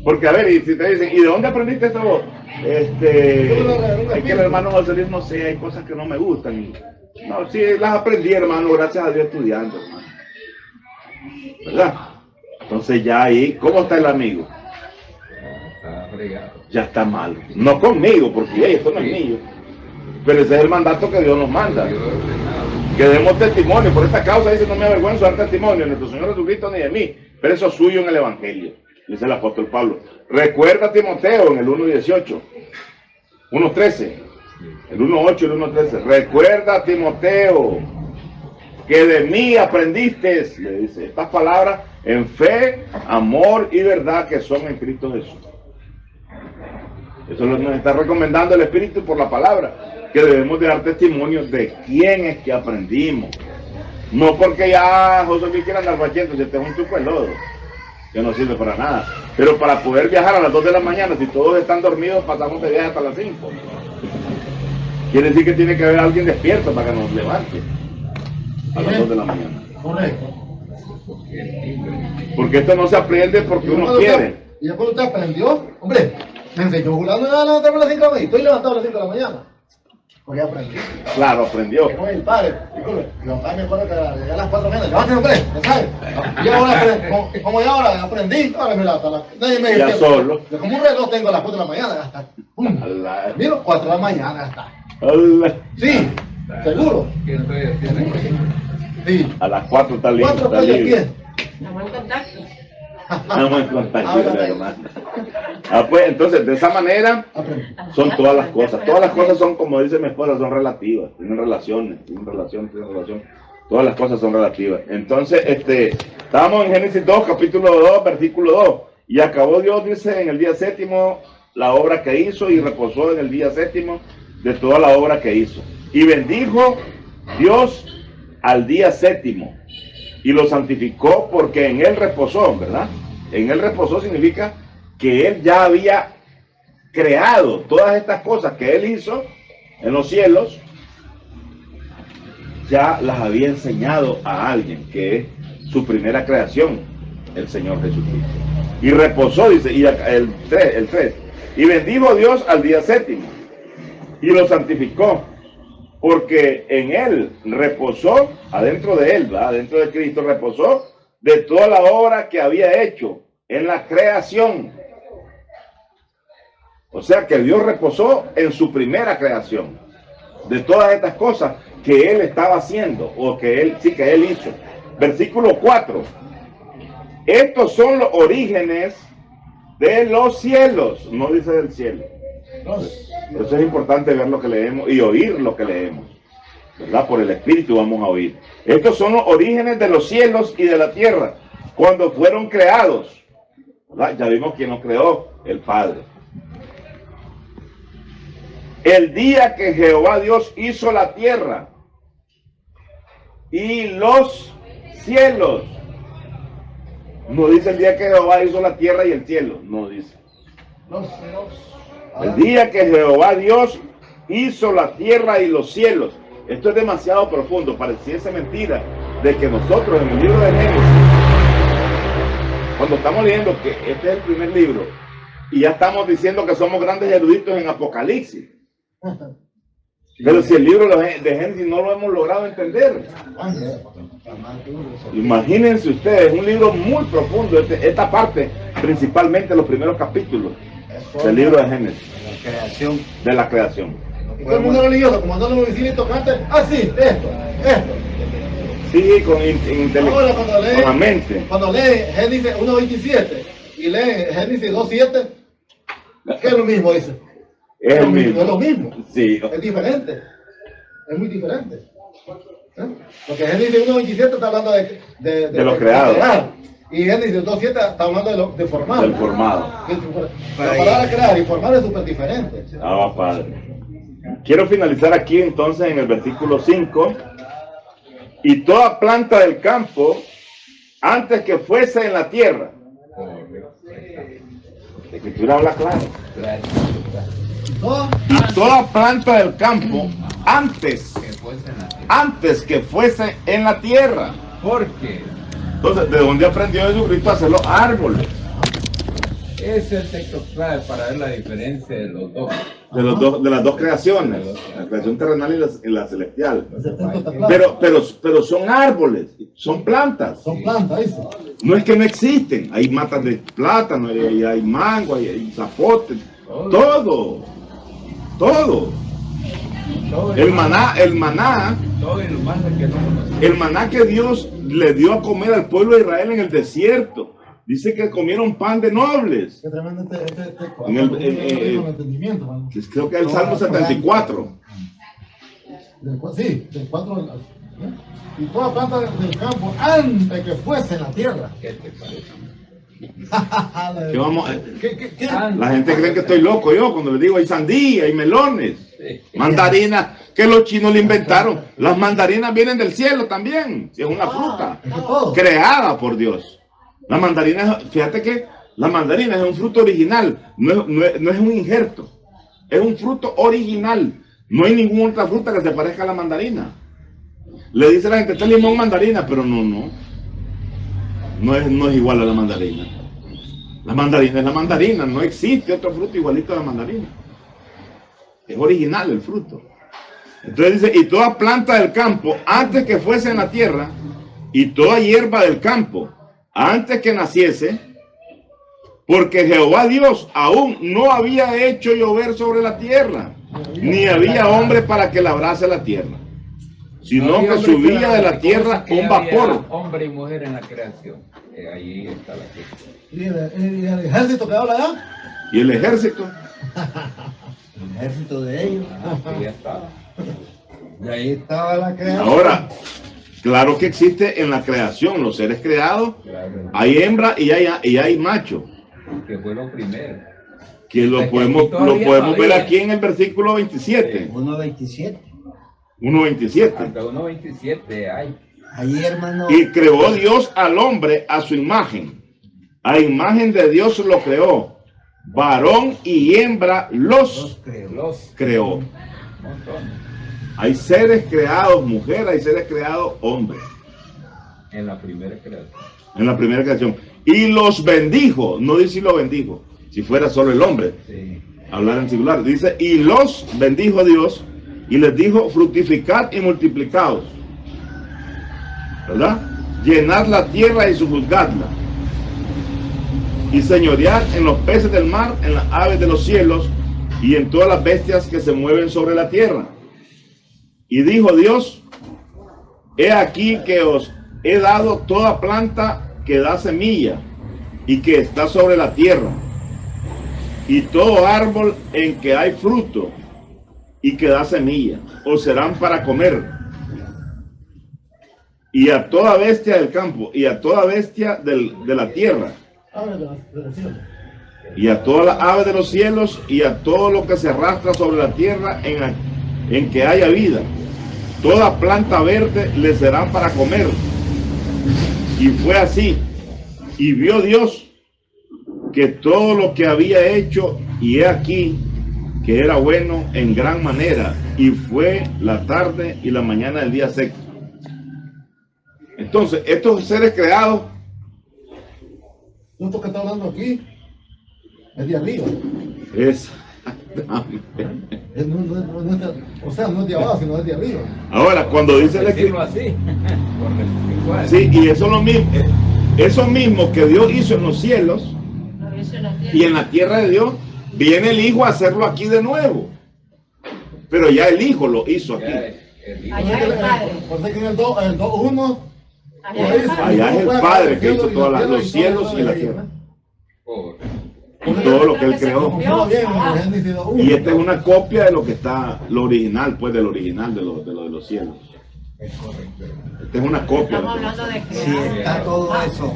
Porque a ver, y si te dicen, ¿y de dónde aprendiste esto vos? Es que el hermano José Luis, no sé, hay cosas que no me gustan. No, sí, las aprendí, hermano, gracias a Dios estudiando, hermano. ¿Verdad? Entonces ya ahí, ¿cómo está el amigo? Está fregado. Ya está mal. No conmigo, porque esto no es mío. Pero ese es el mandato que Dios nos manda. Que demos testimonio. Por esta causa dice, no me avergüenzo de dar testimonio de nuestro Señor Jesucristo ni de mí. Pero eso es suyo en el Evangelio. Dice el apóstol Pablo. Recuerda a Timoteo en el 1:18. 1:13. El 1:8 y el 1:13. Recuerda a Timoteo que de mí aprendiste, le dice, estas palabras en fe, amor y verdad que son en Cristo Jesús. Eso nos está recomendando el Espíritu por la palabra, que debemos de dar testimonio de quién es que aprendimos. No porque ya José Luis quiera andar bachando, si este es un truco de lodo, que no sirve para nada. Pero para poder viajar a las 2 de la mañana, si todos están dormidos, pasamos de viaje hasta las 5. Quiere decir que tiene que haber alguien despierto para que nos levante a las 2 de la mañana. Correcto. Porque esto no se aprende porque uno quiere. Y después usted aprendió, hombre, me enseñó Julano a levantarme a las 5 de la mañana. Estoy levantado a las 5 de la mañana. Porque aprendí. Claro, aprendió. Como el padre, disculpe, mi papá me acuerdo que llegué a las 4 de la mañana, levántese, hombre, ¿ya sabes? Y ahora, como ya ahora aprendí, ahora me levanto. Nadie me dice. Ya solo. Yo como un reloj tengo a las 4 de la mañana, hasta. Allah. Miro, 4 de la mañana, hasta. Allah. Sí, seguro. ¿Qué rollo tiene? Sí. A las 4 está libre. 4 Está por el libre. pie. Estamos en contacto. Estamos en contacto, Háblame. hermano. Pues entonces, de esa manera, Aprendí. son todas las cosas. Todas las cosas son, como dice mi esposa, son relativas. Tienen relaciones, tienen relación. Todas las cosas son relativas. Entonces, estábamos en Génesis 2, capítulo 2, versículo 2. Y acabó Dios, dice, en el día séptimo, la obra que hizo, y reposó en el día séptimo de toda la obra que hizo. Y bendijo Dios al día séptimo, y lo santificó porque en él reposó, ¿verdad? En él reposó significa que él ya había creado todas estas cosas que él hizo en los cielos, ya las había enseñado a alguien, que es su primera creación, el Señor Jesucristo. Y reposó, dice, y el 3, y bendijo Dios al día séptimo, y lo santificó, porque en él reposó, adentro de él, ¿verdad? Adentro de Cristo reposó de toda la obra que había hecho en la creación. O sea que Dios reposó en su primera creación, de todas estas cosas que él estaba haciendo, o que él hizo. Versículo 4. Estos son los orígenes de los cielos, no dice del cielo. Por eso es importante ver lo que leemos y oír lo que leemos, ¿verdad? Por el Espíritu vamos a oír. Estos son los orígenes de los cielos y de la tierra, cuando fueron creados, ¿verdad? Ya vimos quién los creó, el Padre. El día que Jehová Dios hizo la tierra y los cielos. No dice el día que Jehová hizo la tierra y el cielo, no dice. El día que Jehová Dios hizo la tierra y los cielos. Esto es demasiado profundo, pareciese mentira de que nosotros en el libro de Génesis, cuando estamos leyendo que este es el primer libro, y ya estamos diciendo que somos grandes eruditos en Apocalipsis. Pero si el libro de Génesis no lo hemos logrado entender. Imagínense ustedes, un libro muy profundo, esta parte, principalmente los primeros capítulos del libro de Génesis, de la creación. Y todo el mundo religioso, como andando en el vecino tocante, sí, esto. Sí, con Ahora, con la mente. Cuando lee Génesis 1.27 y lee Génesis 2.7, que es lo mismo, dice. Es el mismo. Es lo mismo. Sí. Es diferente. Es muy diferente. Porque Génesis 1.27 está hablando de lo creado. crear. Y Génesis 2.7 está hablando de formar. Del formado. La palabra crear y formar es súper diferente. Padre. Quiero finalizar aquí entonces en el versículo 5. Y toda planta del campo, antes que fuese en la tierra. La Escritura habla claro. Y toda planta del campo, antes que fuese en la tierra. ¿Por qué? Entonces, ¿de dónde aprendió Jesucristo a hacer los árboles? Es el texto clave para ver la diferencia de los dos. De las dos creaciones, la creación terrenal y la celestial. Ese texto está claro. Pero son árboles, son plantas. Son plantas, dice. No es que no existen, hay matas de plátano, hay mango, hay zapote, todo. El maná, Todo y lo más que no conocemos. el maná que Dios le dio a comer al pueblo de Israel en el desierto. Dice que comieron pan de nobles. Qué tremendo este texto. En el- Con entendimiento, man. Creo que es el Salmo 74. Sí, del 4 y toda planta del campo antes que fuese en la tierra. ¿Qué te parece? ¿Qué vamos a- ¿Qué? La gente cree que estoy loco yo cuando les digo hay sandía, hay melones, Sí. mandarinas, que los chinos le inventaron. Las mandarinas vienen del cielo también, si es una fruta Es que todo. creada por Dios. La mandarina, fíjate que la mandarina es un fruto original, no es un injerto, es un fruto original. No hay ninguna otra fruta que se parezca a la mandarina. Le dice la gente, está limón mandarina, pero no es igual a la mandarina. La mandarina es la mandarina, no existe otro fruto igualito a la mandarina. Es original el fruto. Entonces dice, y toda planta del campo, antes que fuese en la tierra, y toda hierba del campo, antes que naciese, porque Jehová Dios aún no había hecho llover sobre la tierra, ni había hombre para que labrase la tierra, sino que subía de la tierra un vapor. Hombre y mujer en la creación. Ahí está la cuestión. ¿Y el ejército que habla allá? Y el ejército, El ejército de ellos. Ahí está. Y ahí estaba la creación. ahora, claro que existe en la creación, los seres creados, Claro. hay hembra y hay macho, Que fue lo primero. que lo Aquí podemos todavía ver aquí en el versículo 27, 1:27. 1:27. Hasta 1:27 hay. Ahí, hermano. Y creó Dios al hombre a su imagen. A imagen de Dios lo creó. Varón y hembra los Creo. Los creó. montones. Hay seres creados mujer, hay seres creados hombre. En la primera creación. En la primera creación. Y los bendijo. No dice si lo bendijo. Si fuera solo el hombre. Sí. Hablar en singular. Dice, y los bendijo Dios. Y les dijo, fructificad y multiplicaos. ¿Verdad? Llenad la tierra y sojuzgadla. Y señoread en los peces del mar, en las aves de los cielos, y en todas las bestias que se mueven sobre la tierra. Y dijo Dios, he aquí que os he dado toda planta que da semilla, y que está sobre la tierra, y todo árbol en que hay fruto, y que da semilla, os serán para comer. Y a toda bestia del campo, y a toda bestia de la tierra, y a todas las aves de los cielos, y a todo lo que se arrastra sobre la tierra en que haya vida. Toda planta verde le serán para comer. Y fue así. Y vio Dios que todo lo que había hecho, y he aquí que era bueno en gran manera. Y fue la tarde y la mañana del día sexto. Entonces, estos seres creados, Esto que está hablando aquí es de arriba. es... O sea, no es de abajo, sino es de arriba. Ahora, cuando dice la Decirlo escritura, así. Igual. sí, y eso mismo que Dios hizo en los cielos y en la tierra de Dios, viene el Hijo a hacerlo aquí de nuevo. Pero ya el Hijo lo hizo aquí. Ya el hijo. Allá el Padre. Por eso que en el 2:1 Allá el Padre. Allá es el Padre que hizo todos los cielos y la tierra. Pobre. Y todo lo que Él creó. Funciona bien, en Génesis 2:1. Y esta es una copia de lo que está, lo original, pues, del original de los cielos. Es correcto. Esta es una copia. Estamos hablando de Si crear. está todo eso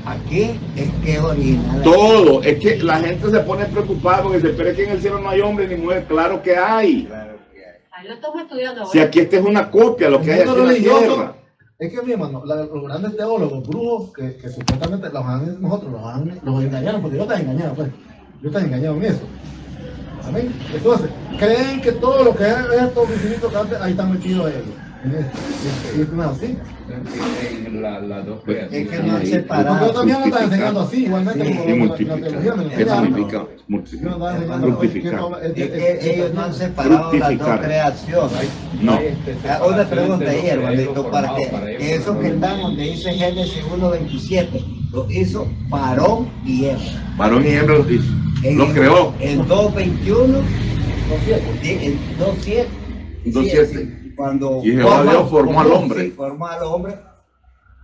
aquí, es que es original. Todo. Es que la gente se pone preocupada porque se espera que en el cielo no hay hombre ni mujer. Claro que hay. Claro que hay. Ahí lo estamos estudiando. Si aquí esta es una copia, lo que hay aquí en la tierra. Es que mi hermano, los grandes teólogos, brujos, que supuestamente los engañaron, porque yo estaba engañado, pues. Yo estaba engañado en eso. Amén. Entonces, creen que todo lo que es estos infinitos que antes, ahí están metidos ellos. Y es más así. En las dos Es que creaciones. no han Porque yo separado. también me estaba enseñando así, igualmente Sí, como Y la multiplicar. teología me lo ¿Qué enseñaron. significa? Yo me Multiplicar. estaba enseñando Fructificar. Es que ellos no han separado las dos Fructificar. creaciones. No. Una pregunta ahí, hermanito, para que eso que están donde dice Génesis 1:27, lo hizo varón y hembra. Varón y hembra los hizo. En Los el- creó. En 2:21, en 2:7. 2:7. Cuando Y Jehová Dios formó al hombre. Sí, formó al hombre.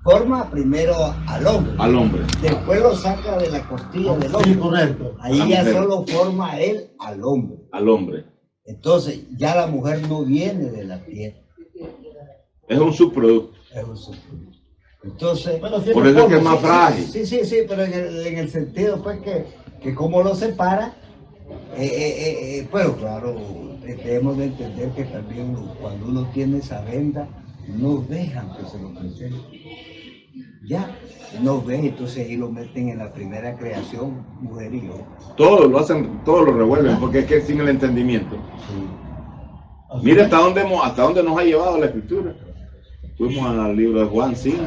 Forma primero al hombre. Al hombre. Después lo saca de la costilla del Sí, hombre. correcto. Ahí La ya mujer. solo forma él al hombre. Al hombre. Entonces ya la mujer no viene de la tierra. Es un subproducto. Es un subproducto. Entonces, Bueno, siempre Por eso es que es polvo, más sí. frágil. sí, pero en el sentido pues que como lo separa, bueno, claro, debemos de entender que también cuando uno tiene esa venda, no dejan que se lo presente. Ya, no ven, entonces ahí lo meten en la primera creación, mujer y hombre. Todo lo hacen, todo lo revuelven, porque es que sin el entendimiento. Sí. Mire hasta dónde nos ha llevado la escritura. Fuimos al libro de Juan 5,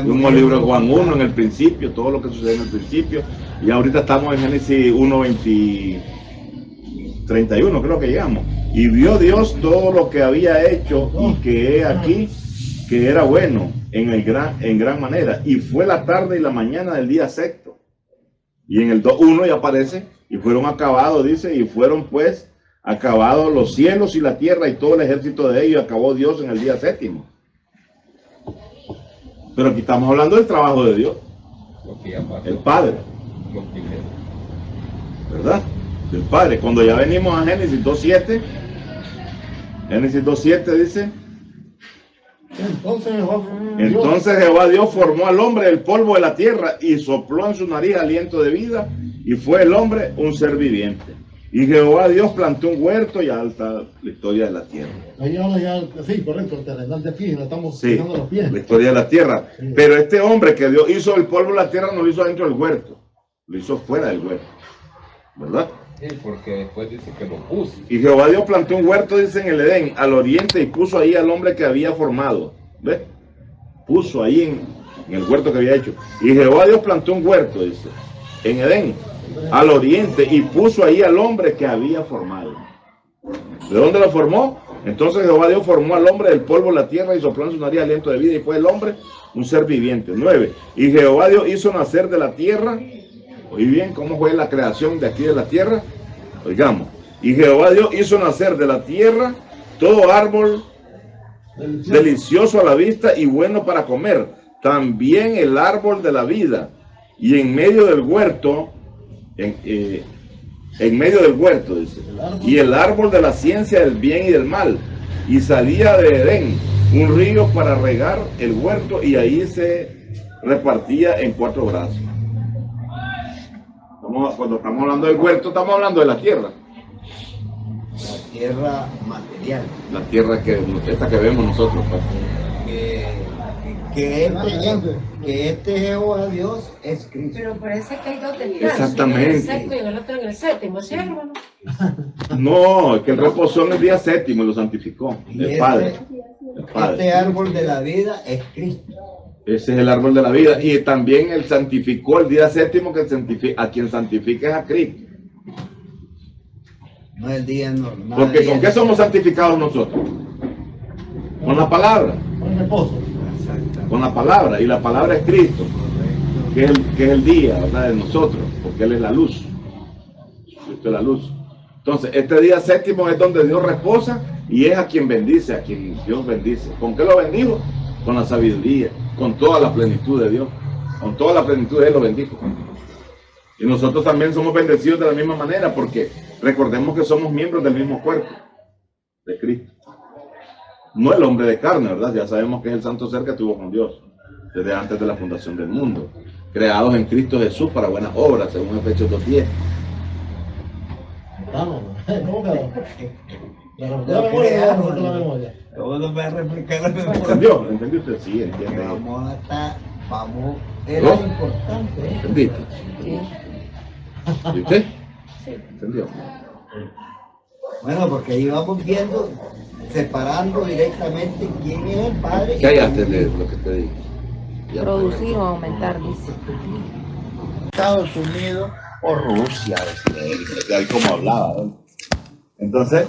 fuimos al libro de Juan 1 en el principio, todo lo que sucede en el principio, y ahorita estamos en Génesis 1:31, creo que llegamos. Y vio Dios todo lo que había hecho, y que he aquí que era bueno en gran manera. Y fue la tarde y la mañana del día sexto. Y en el 2:1 ya aparece, y fueron acabados, dice, y fueron pues acabados los cielos y la tierra y todo el ejército de ellos, acabó Dios en el día séptimo. Pero aquí estamos hablando del trabajo de Dios, el Padre, ¿verdad? Del Padre. Cuando ya venimos a Génesis 2:7, Génesis 2:7 dice: entonces Jehová Dios formó al hombre del polvo de la tierra y sopló en su nariz aliento de vida, y fue el hombre un ser viviente. Y Jehová Dios plantó un huerto, y alta la historia de la tierra. Ahí ahora ya, sí, correcto, el terrenal de aquí, lo estamos Sí, tirando los pies. la historia de la tierra. Sí. Pero este hombre que Dios hizo el polvo de la tierra no lo hizo dentro del huerto, lo hizo fuera del huerto, ¿verdad? Sí, porque después dice que lo puso. Y Jehová Dios plantó un huerto, dice, en el Edén, al oriente, y puso ahí al hombre que había formado. ¿Ves? Puso ahí en el huerto que había hecho. Y Jehová Dios plantó un huerto, dice, en Edén, al oriente, y puso ahí al hombre que había formado. ¿De dónde lo formó? Entonces Jehová Dios formó al hombre del polvo de la tierra y sopló en su nariz aliento de vida, y fue el hombre un ser viviente. 9. Y Jehová Dios hizo nacer de la tierra. Oí bien cómo fue la creación de aquí de la tierra. Oigamos. Y Jehová Dios hizo nacer de la tierra todo árbol delicioso a la vista y bueno para comer, también el árbol de la vida, y en medio del huerto, en medio del huerto, dice, y el árbol de la ciencia del bien y del mal, y salía de Edén un río para regar el huerto, y ahí se repartía en 4 brazos. Cuando estamos hablando del huerto, estamos hablando de la tierra. La tierra material. La tierra esta que vemos nosotros, pues. Que este Jehová Dios es Cristo. Pero parece que hay dos descansos. Exactamente. En el sexto y en el otro en el séptimo, ¿sí, hermano? No, es que él reposó en el día séptimo y lo santificó. Y El Padre. este árbol de la vida es Cristo. Ese es el árbol de la vida. Y también él santificó el día séptimo, a quien santifica es a Cristo. No es el día normal. Porque ¿con qué somos santificados nosotros? Con la palabra. Con reposo. Con la palabra. Y la palabra es Cristo, que es el día, ¿verdad?, de nosotros, porque Él es la luz. Cristo es la luz. Entonces, este día séptimo es donde Dios reposa y es a quien bendice, a quien Dios bendice. ¿Con qué lo bendijo? Con la sabiduría, con toda la plenitud de Dios. Con toda la plenitud de Él lo bendijo. Y nosotros también somos bendecidos de la misma manera, porque recordemos que somos miembros del mismo cuerpo de Cristo. No el hombre de carne, ¿verdad? Ya sabemos que es el santo ser que tuvo con Dios desde antes de la fundación del mundo, creados en Cristo Jesús para buenas obras, según Efesios 2:10. Vamos, ¿cómo quedó? ¿Cómo nos va a replicar la memoria? ¿Entendió? ¿Entendió usted? Sí, entiende. Era ¿No? importante. ¿Entendiste? Sí. ¿Y usted? ¿Entendió? Bueno, porque ahí vamos viendo, separando directamente quién es el Padre. Cállate de lo que te digo. Ya. Producir o aumentar, dice. Estados Unidos o Rusia. De ahí como hablaba, ¿no? Entonces,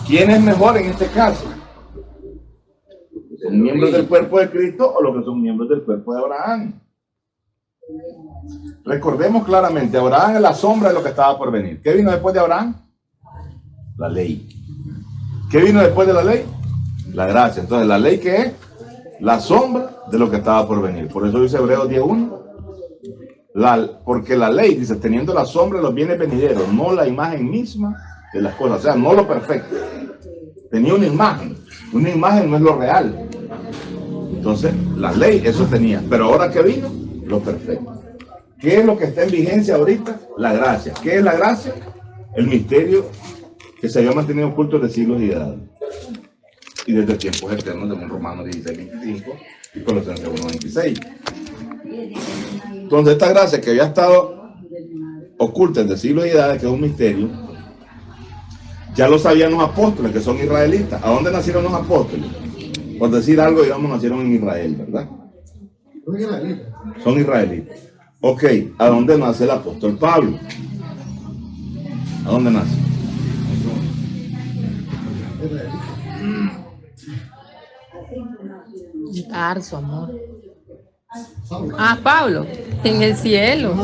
¿quién es mejor en este caso? ¿Son miembros del cuerpo de Cristo o los que son miembros del cuerpo de Abraham? Recordemos claramente, Abraham es la sombra de lo que estaba por venir. ¿Qué vino después de Abraham? La ley. ¿Qué vino después de la ley? La gracia. Entonces, ¿la ley qué es? La sombra de lo que estaba por venir. Por eso dice Hebreos 10:1. Porque la ley, dice, teniendo la sombra de los bienes venideros, no la imagen misma de las cosas, o sea, no lo perfecto. Tenía una imagen no es lo real. Entonces, la ley eso tenía, pero ahora que vino, lo perfecto. ¿Qué es lo que está en vigencia ahorita? La gracia. ¿Qué es la gracia? El misterio que se había mantenido oculto de siglos y edades. Y desde tiempos eternos, de Romanos 16:25 y Colosenses 1:26. Entonces, esta gracia que había estado oculta desde siglos y edades, que es un misterio, Ya lo sabían los apóstoles, que son israelitas. ¿A dónde nacieron los apóstoles? Por decir algo, digamos, nacieron en Israel, ¿verdad? Son israelitas. Son israelitas. Ok, ¿a dónde nace el apóstol Pablo? ¿A dónde nace? En Tarso, amor. Ah, Pablo, en el cielo.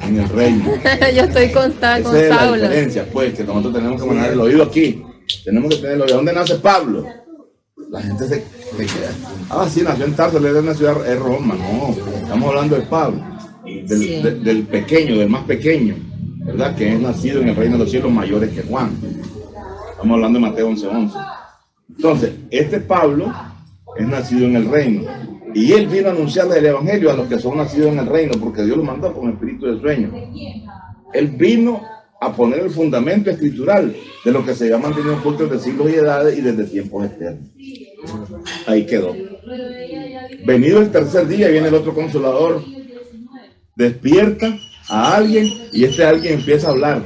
En el reino. Yo estoy con Esa es la Saulo. diferencia, pues, que nosotros tenemos que manejar el oído aquí. Tenemos que tener el oído. ¿Dónde nace Pablo? La gente se queda. Ah, sí, nació en Tarso, le una ciudad es Roma. No, estamos hablando de Pablo, Sí. del pequeño, del más pequeño, ¿verdad? Que es nacido en el reino de los cielos mayores que Juan. Estamos hablando de Mateo 11:11. Entonces, este Pablo es nacido en el reino. Y él vino a anunciarle el evangelio a los que son nacidos en el reino, porque Dios lo mandó con espíritu de sueño. Él vino a poner el fundamento escritural de lo que se ha mantenido oculto desde siglos y edades y desde tiempos eternos. Ahí quedó. Venido el tercer día, viene el otro consolador, despierta a alguien y este alguien empieza a hablar,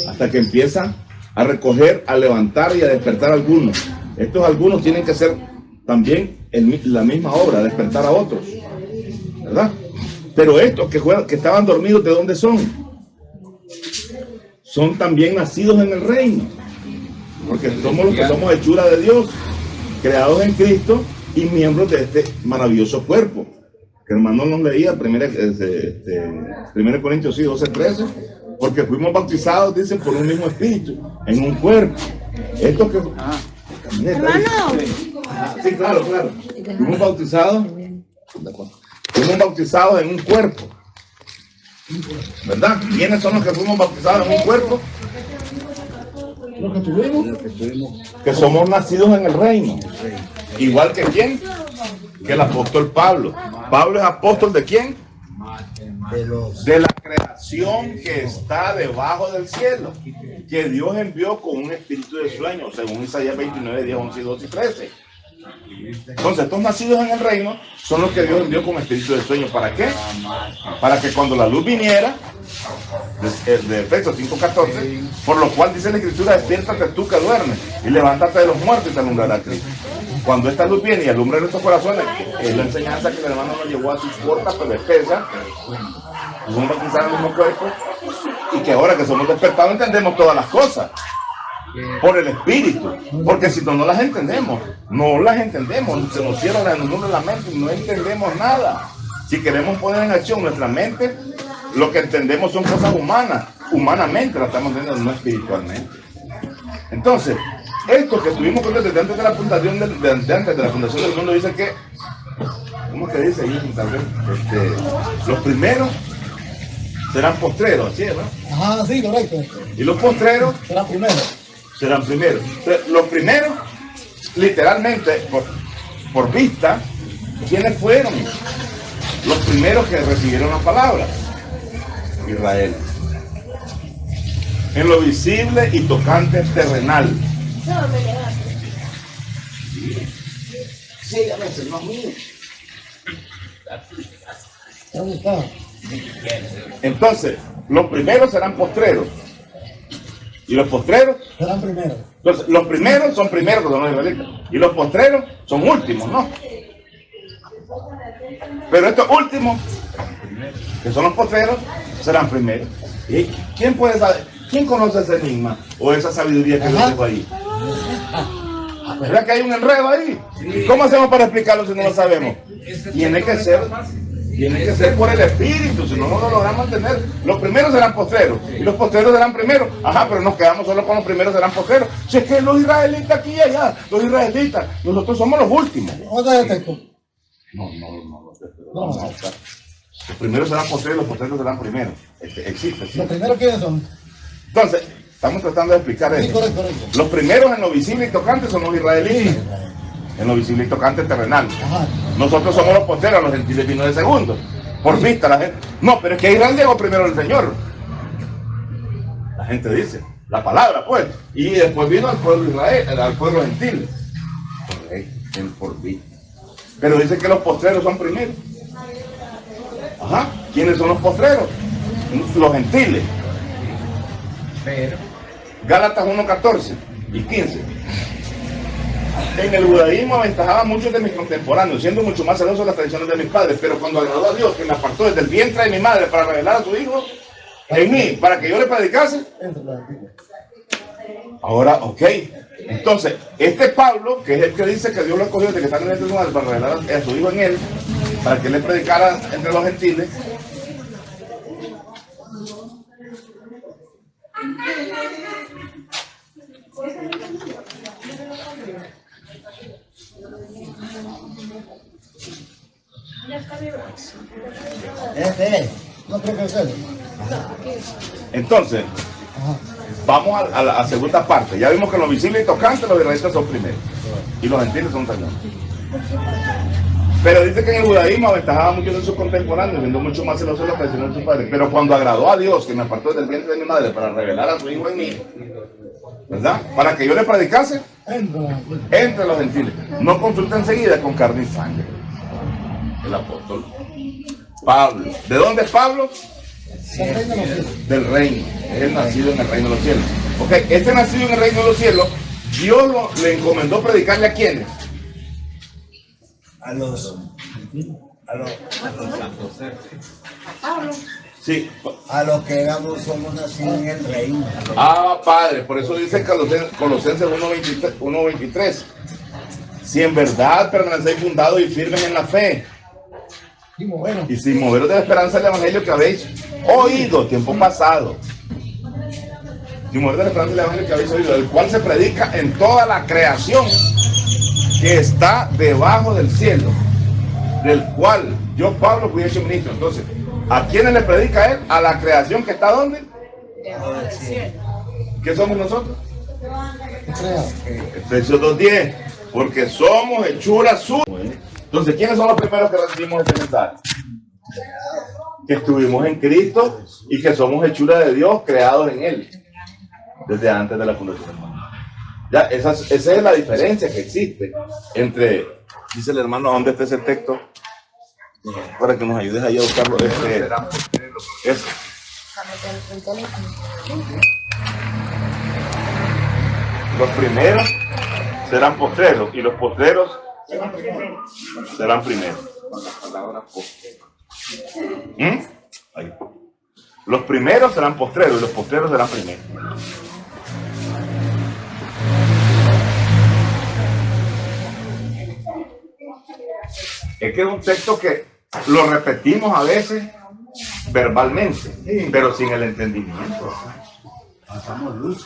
hasta que empieza a recoger, a levantar y a despertar a algunos. Estos algunos tienen que ser también la misma obra, despertar a otros, ¿verdad? Pero estos que estaban dormidos, ¿de dónde son? Son también nacidos en el reino, porque somos los que somos hechura de Dios, creados en Cristo y miembros de este maravilloso cuerpo. Que hermano nos leía 1 Corintios 12:13, porque fuimos bautizados, dicen, por un mismo espíritu, en un cuerpo. Esto que... Hermano. Sí, claro. Fuimos bautizados en un cuerpo. ¿Verdad? ¿Quiénes son los que fuimos bautizados en un cuerpo? Los que tuvimos. Que somos nacidos en el reino. Igual que quién? Que el apóstol Pablo. ¿Pablo es apóstol de quién? De la creación que está debajo del cielo, que Dios envió con un espíritu de sueño, según Isaías 29, 10, 11, 12 y 13. Entonces, estos nacidos en el reino son los que Dios envió con espíritu de sueño. ¿Para qué? Para que cuando la luz viniera, de Efesios 5:14, por lo cual dice la Escritura, despiértate tú que duermes y levántate de los muertos y te alumbrará Cristo. Cuando esta luz viene y alumbra nuestros corazones, es la enseñanza que el hermano nos llevó a su corta pero espesa, nos bautizar en el mismo cuerpo, y que ahora que somos despertados entendemos todas las cosas por el Espíritu, porque si no, no las entendemos, se nos cierra el mundo de la mente y no entendemos nada. Si queremos poner en acción nuestra mente, lo que entendemos son cosas humanas, humanamente las estamos entendiendo, no espiritualmente. Entonces, esto que estuvimos con desde antes de la fundación antes de la fundación del mundo, dice que, ¿cómo que dice ahí? Tal vez, los primeros serán postreros, ¿sí, no? Ajá, sí, correcto. Y los postreros Será primero. serán primeros. Entonces, los primeros, literalmente, por vista, ¿quiénes fueron? Los primeros que recibieron la palabra. Israel. En lo visible y tocante terrenal. Sígame, hermano mío. ¿Dónde está? Entonces, los primeros serán postreros. Y los postreros, Serán primero. entonces, los primeros son primeros, porque son los israelitas. Y los postreros son últimos, ¿no? Pero estos últimos, que son los postreros, serán primeros. ¿Y quién puede saber? ¿Quién conoce ese enigma o esa sabiduría que yo tengo ahí? ¿Verdad que hay un enredo ahí? ¿Y cómo hacemos para explicarlo si no lo sabemos? Tiene que ser por el Espíritu, si no, no lo logramos entender. Los primeros serán postreros y los postreros serán primeros. Ajá, pero nos quedamos solo con los primeros serán postreros. Si es que los israelitas aquí y allá, los israelitas, nosotros somos los últimos. ¿Dónde está el texto? No. Los primeros serán postreros y los postreros serán primeros. Existe, sí. ¿Los primeros quiénes son? Entonces, estamos tratando de explicar Sí, eso. correcto. Los primeros en lo visible y tocante son los israelitas. En lo visible y tocante terrenal. Ajá. Nosotros somos los posteros, los gentiles vino de segundo. Por vista la gente. No, pero es que Israel llegó primero el Señor. La gente dice, la palabra pues. Y después vino al pueblo Israel, al pueblo gentil. Por vista. Pero dice que los postreros son primeros. Ajá. ¿Quiénes son los postreros? Los gentiles. Gálatas 1:14 y 15. En el judaísmo aventajaba a muchos de mis contemporáneos, siendo mucho más celoso de las tradiciones de mis padres, pero cuando agradó a Dios, que me apartó desde el vientre de mi madre para revelar a su Hijo en mí, para que yo le predicase. Ahora, ok. Entonces, este Pablo, que es el que dice que Dios lo escogió desde que está en el vientre de su madre para revelar a su Hijo en él, para que él le predicara entre los gentiles. No creo que sea. Entonces, vamos a la segunda parte. Ya vimos que los visibles y tocantes, los israelitas son primeros. Y los gentiles son segundos. Pero dice que en el judaísmo aventajaba a muchos de sus contemporáneos, siendo mucho más celoso de la tradición de sus padres. Pero cuando agradó a Dios, que me apartó del vientre de mi madre para revelar a su Hijo en mí, ¿verdad? Para que yo le predicase entre los gentiles. No consulta enseguida con carne y sangre. El apóstol Pablo. ¿De dónde es Pablo? Del reino. Es el nacido en el reino de los cielos. Ok, este nacido en el reino de los cielos, Dios le encomendó predicarle a quiénes. A los Sí. a los que somos nacidos en el reino. Ah, Padre, por eso dice Colosenses 1:23. Si en verdad permanecéis fundados y firmes en la fe, y sin moveros de la esperanza del evangelio que habéis oído tiempo pasado, sin moveros de la esperanza del evangelio que habéis oído, el cual se predica en toda la creación que está debajo del cielo, del cual yo, Pablo, fui hecho ministro. Entonces, ¿a quiénes le predica él? A la creación que está ¿dónde? ¿Qué somos nosotros? Efesios 2:10, porque somos hechura suya. Entonces, ¿quiénes son los primeros que recibimos este mensaje? Que estuvimos en Cristo y que somos hechura de Dios, creados en Él, desde antes de la fundación del mundo. Ya, esa es la diferencia que existe entre, dice el hermano, ¿dónde está ese texto? Para que nos ayudes ahí a buscarlo. Eso. Los primeros serán postreros y los postreros serán primeros. Ahí. Los primeros serán postreros y los postreros serán primeros. Es que es un texto que lo repetimos a veces verbalmente, pero sin el entendimiento. Pasamos luz.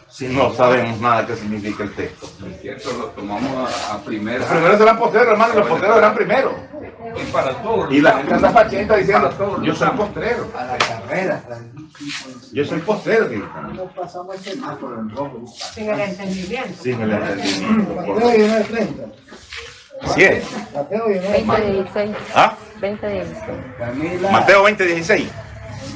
Si no sabemos nada que significa el texto. Es cierto, lo tomamos a primera. Los primeros serán postreros, hermano, y los postreros serán primeros. Y para todos. Y la gente anda paciente diciendo, yo soy postrero. A la carrera. Yo soy postrero. No pasamos el semáforo en rojo. Sin el entendimiento. Sin el entendimiento. Mateo 19:30. Así es. Mateo 19:30. 20:16. ¿Ah? 20:16. Camila. Mateo 20:16.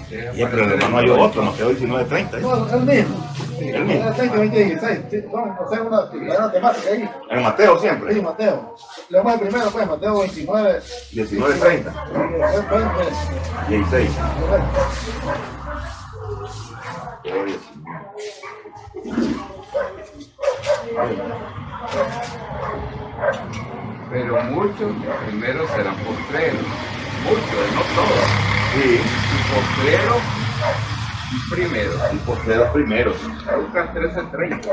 Y pero el hermano hay otro, Mateo 19:30. No, el mismo. El mismo. 20:16. Sí, vamos a hacer una temática ahí. En Mateo siempre. Sí, Mateo. Leemos el primero, pues, Mateo 29. 19:30. 16. Pero muchos primero serán postreros. Muchos, no todos. Sí. Y postreros primero. Y postreros primeros. Lucas 13:30.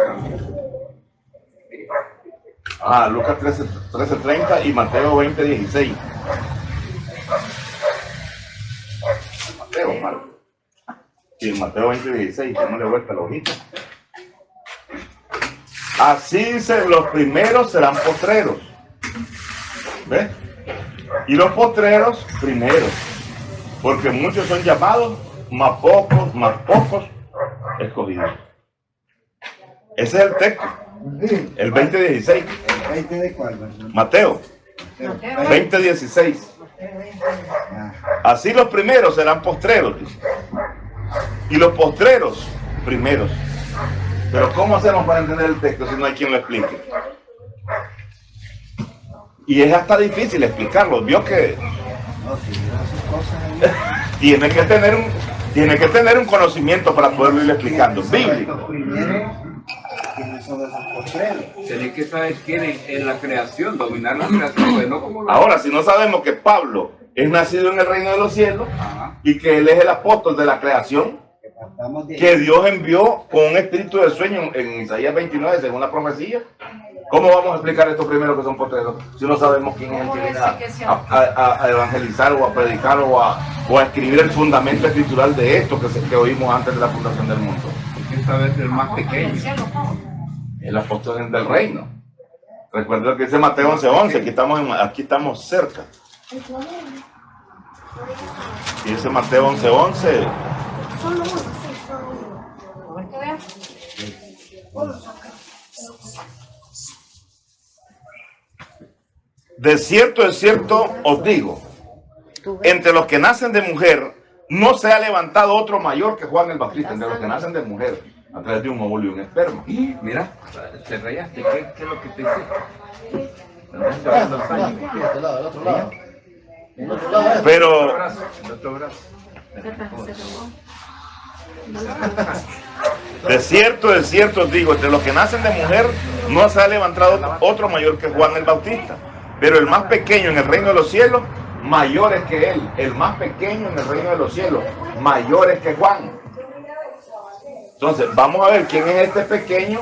Ah, Lucas 13:30 y Mateo 20:16. Mateo, Marco. Sí, Mateo 20:16, démosle vuelta a la hojita. Así dice, los primeros serán postreros. ¿Ves? Y los postreros primeros. Porque muchos son llamados, más pocos escogidos. Ese es el texto. El 20:16. ¿El 20 de cuál, verdad? Mateo 20:16. Así los primeros serán postreros, dice. Y los postreros primeros. Pero ¿cómo hacemos para entender el texto si no hay quien lo explique? Y es hasta difícil explicarlo. Vio que No, si sus cosas ahí. tiene que tener Tiene que tener un conocimiento para poderlo ir explicando. Bíblico. Estos primeros, ¿quiénes son esos postreros? Tenés que saber quién en la creación, dominar la creación, pues no como Ahora, si no sabemos que Pablo es nacido en el reino de los cielos Ajá. y que él es el apóstol de la creación, Que partamos de que Dios envió con un espíritu de sueño en Isaías 29, según la profecía, ¿cómo vamos a explicar estos primeros que son postreros si no sabemos quién es el que viene a evangelizar o a predicar o a escribir el fundamento escritural de esto que oímos antes de la fundación del mundo? Hay que saber del más pequeño. El apóstol del reino. Recuerda que dice Mateo 11:11, aquí estamos cerca. Y dice Mateo 11:11. De cierto os digo, entre los que nacen de mujer, no se ha levantado otro mayor que Juan el Bautista, entre los que nacen de mujer, a través de un óvulo y un esperma. Mira, te rayaste. ¿Qué es lo que te hice? Del otro lado, del otro lado. Del otro lado. Pero El otro brazo. de cierto os digo, entre los que nacen de mujer, no se ha levantado otro mayor que Juan el Bautista. Pero el más pequeño en el reino de los cielos, mayor es que él. El más pequeño en el reino de los cielos, mayor es que Juan. Entonces, vamos a ver quién es este pequeño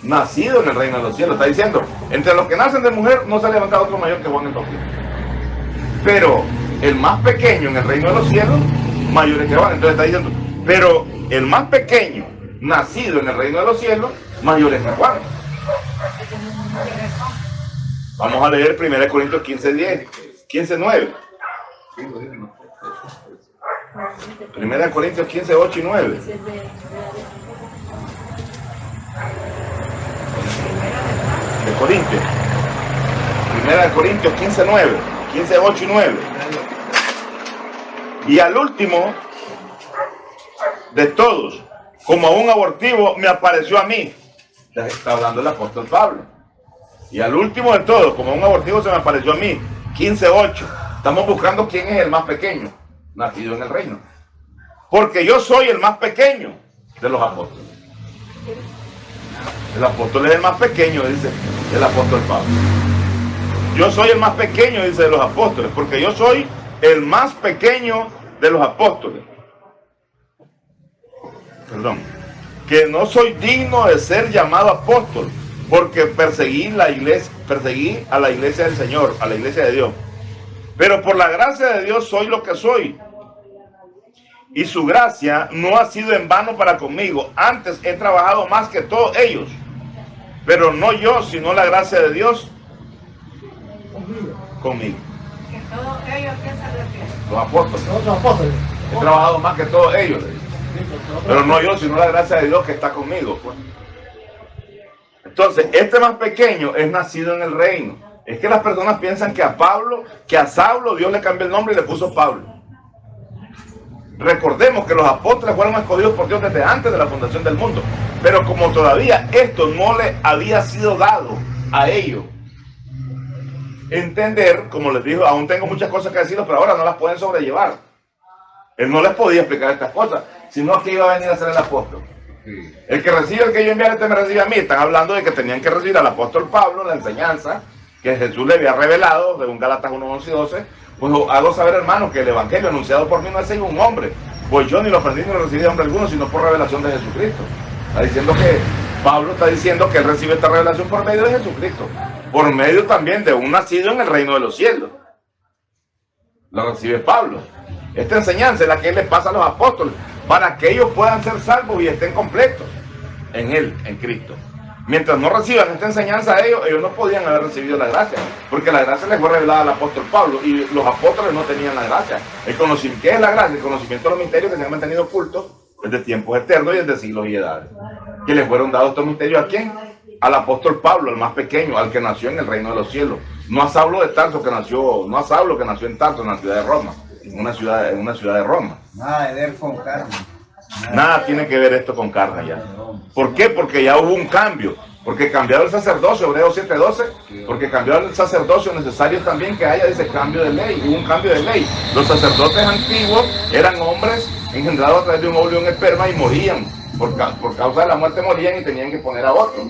nacido en el reino de los cielos. Está diciendo, entre los que nacen de mujer, no se ha levantado otro mayor que Juan el Bautista. Pero el más pequeño en el reino de los cielos, mayor es que Juan. Entonces está diciendo, pero el más pequeño nacido en el reino de los cielos, mayor es que Juan. Vamos a leer 1 Corintios 15:9. 1 Corintios 15:8 y 9. De Corintios. 1 Corintios 15:9. 15:8 y 9. Y al último de todos, como a un abortivo, me apareció a mí. Está hablando el apóstol Pablo. Y al último de todos, como un abortivo, se me apareció a mí. 15:8. Estamos buscando quién es el más pequeño, nacido en el reino. Porque yo soy el más pequeño de los apóstoles. El apóstol es el más pequeño, dice el apóstol Pablo. Yo soy el más pequeño, dice de los apóstoles, porque yo soy el más pequeño de los apóstoles. Perdón. Que no soy digno de ser llamado apóstol, porque perseguí a la iglesia del Señor, a la iglesia de Dios. Pero por la gracia de Dios soy lo que soy. Y su gracia no ha sido en vano para conmigo. Antes he trabajado más que todos ellos. Pero no yo, sino la gracia de Dios conmigo. Que todos ellos piensan de que Los apóstoles. Otros apóstoles. He trabajado más que todos ellos. Pero no yo, sino la gracia de Dios que está conmigo. Pues. Entonces, este más pequeño es nacido en el reino. Es que las personas piensan que a Saulo Dios le cambió el nombre y le puso Pablo. Recordemos que los apóstoles fueron escogidos por Dios desde antes de la fundación del mundo. Pero como todavía esto no le había sido dado a ellos entender, como les digo, aún tengo muchas cosas que decirles, pero ahora no las pueden sobrellevar. Él no les podía explicar estas cosas, sino que iba a venir a ser el apóstol. Sí. El que recibe, el que yo enviaré, me recibe a mí. Están hablando de que tenían que recibir al apóstol Pablo, la enseñanza que Jesús le había revelado, según Gálatas 1:11 y 12. Pues hago saber, hermano, que el evangelio anunciado por mí no es en un hombre, pues yo ni lo aprendí ni lo recibí de hombre alguno, sino por revelación de Jesucristo. Está diciendo que Pablo está diciendo que él recibe esta revelación por medio de Jesucristo, por medio también de un nacido en el reino de los cielos. Lo recibe Pablo. Esta enseñanza es la que él les pasa a los apóstoles, para que ellos puedan ser salvos y estén completos en él, en Cristo. Mientras no reciban esta enseñanza a ellos no podían haber recibido la gracia, porque la gracia les fue revelada al apóstol Pablo, y los apóstoles no tenían la gracia. ¿Qué es la gracia? El conocimiento de los misterios que se han mantenido ocultos desde tiempos eternos y desde siglos y edades. Que le fueron dados estos misterios ¿a quién? Al apóstol Pablo, el más pequeño, al que nació en el reino de los cielos. No a Saulo de Tarso, no a Saulo que nació en Tarso, en la ciudad de Roma, en una ciudad de Roma. Nada de ver con carne. Nada tiene que ver esto con carne ya. ¿Por qué? Porque ya hubo un cambio. Porque cambiaron el sacerdocio, Hebreos 7:12. Porque cambiaron el sacerdocio, necesario también que haya ese cambio de ley. Hubo un cambio de ley. Los sacerdotes antiguos eran hombres engendrados a través de un óvulo y un esperma y morían. Por causa de la muerte morían y tenían que poner a otro.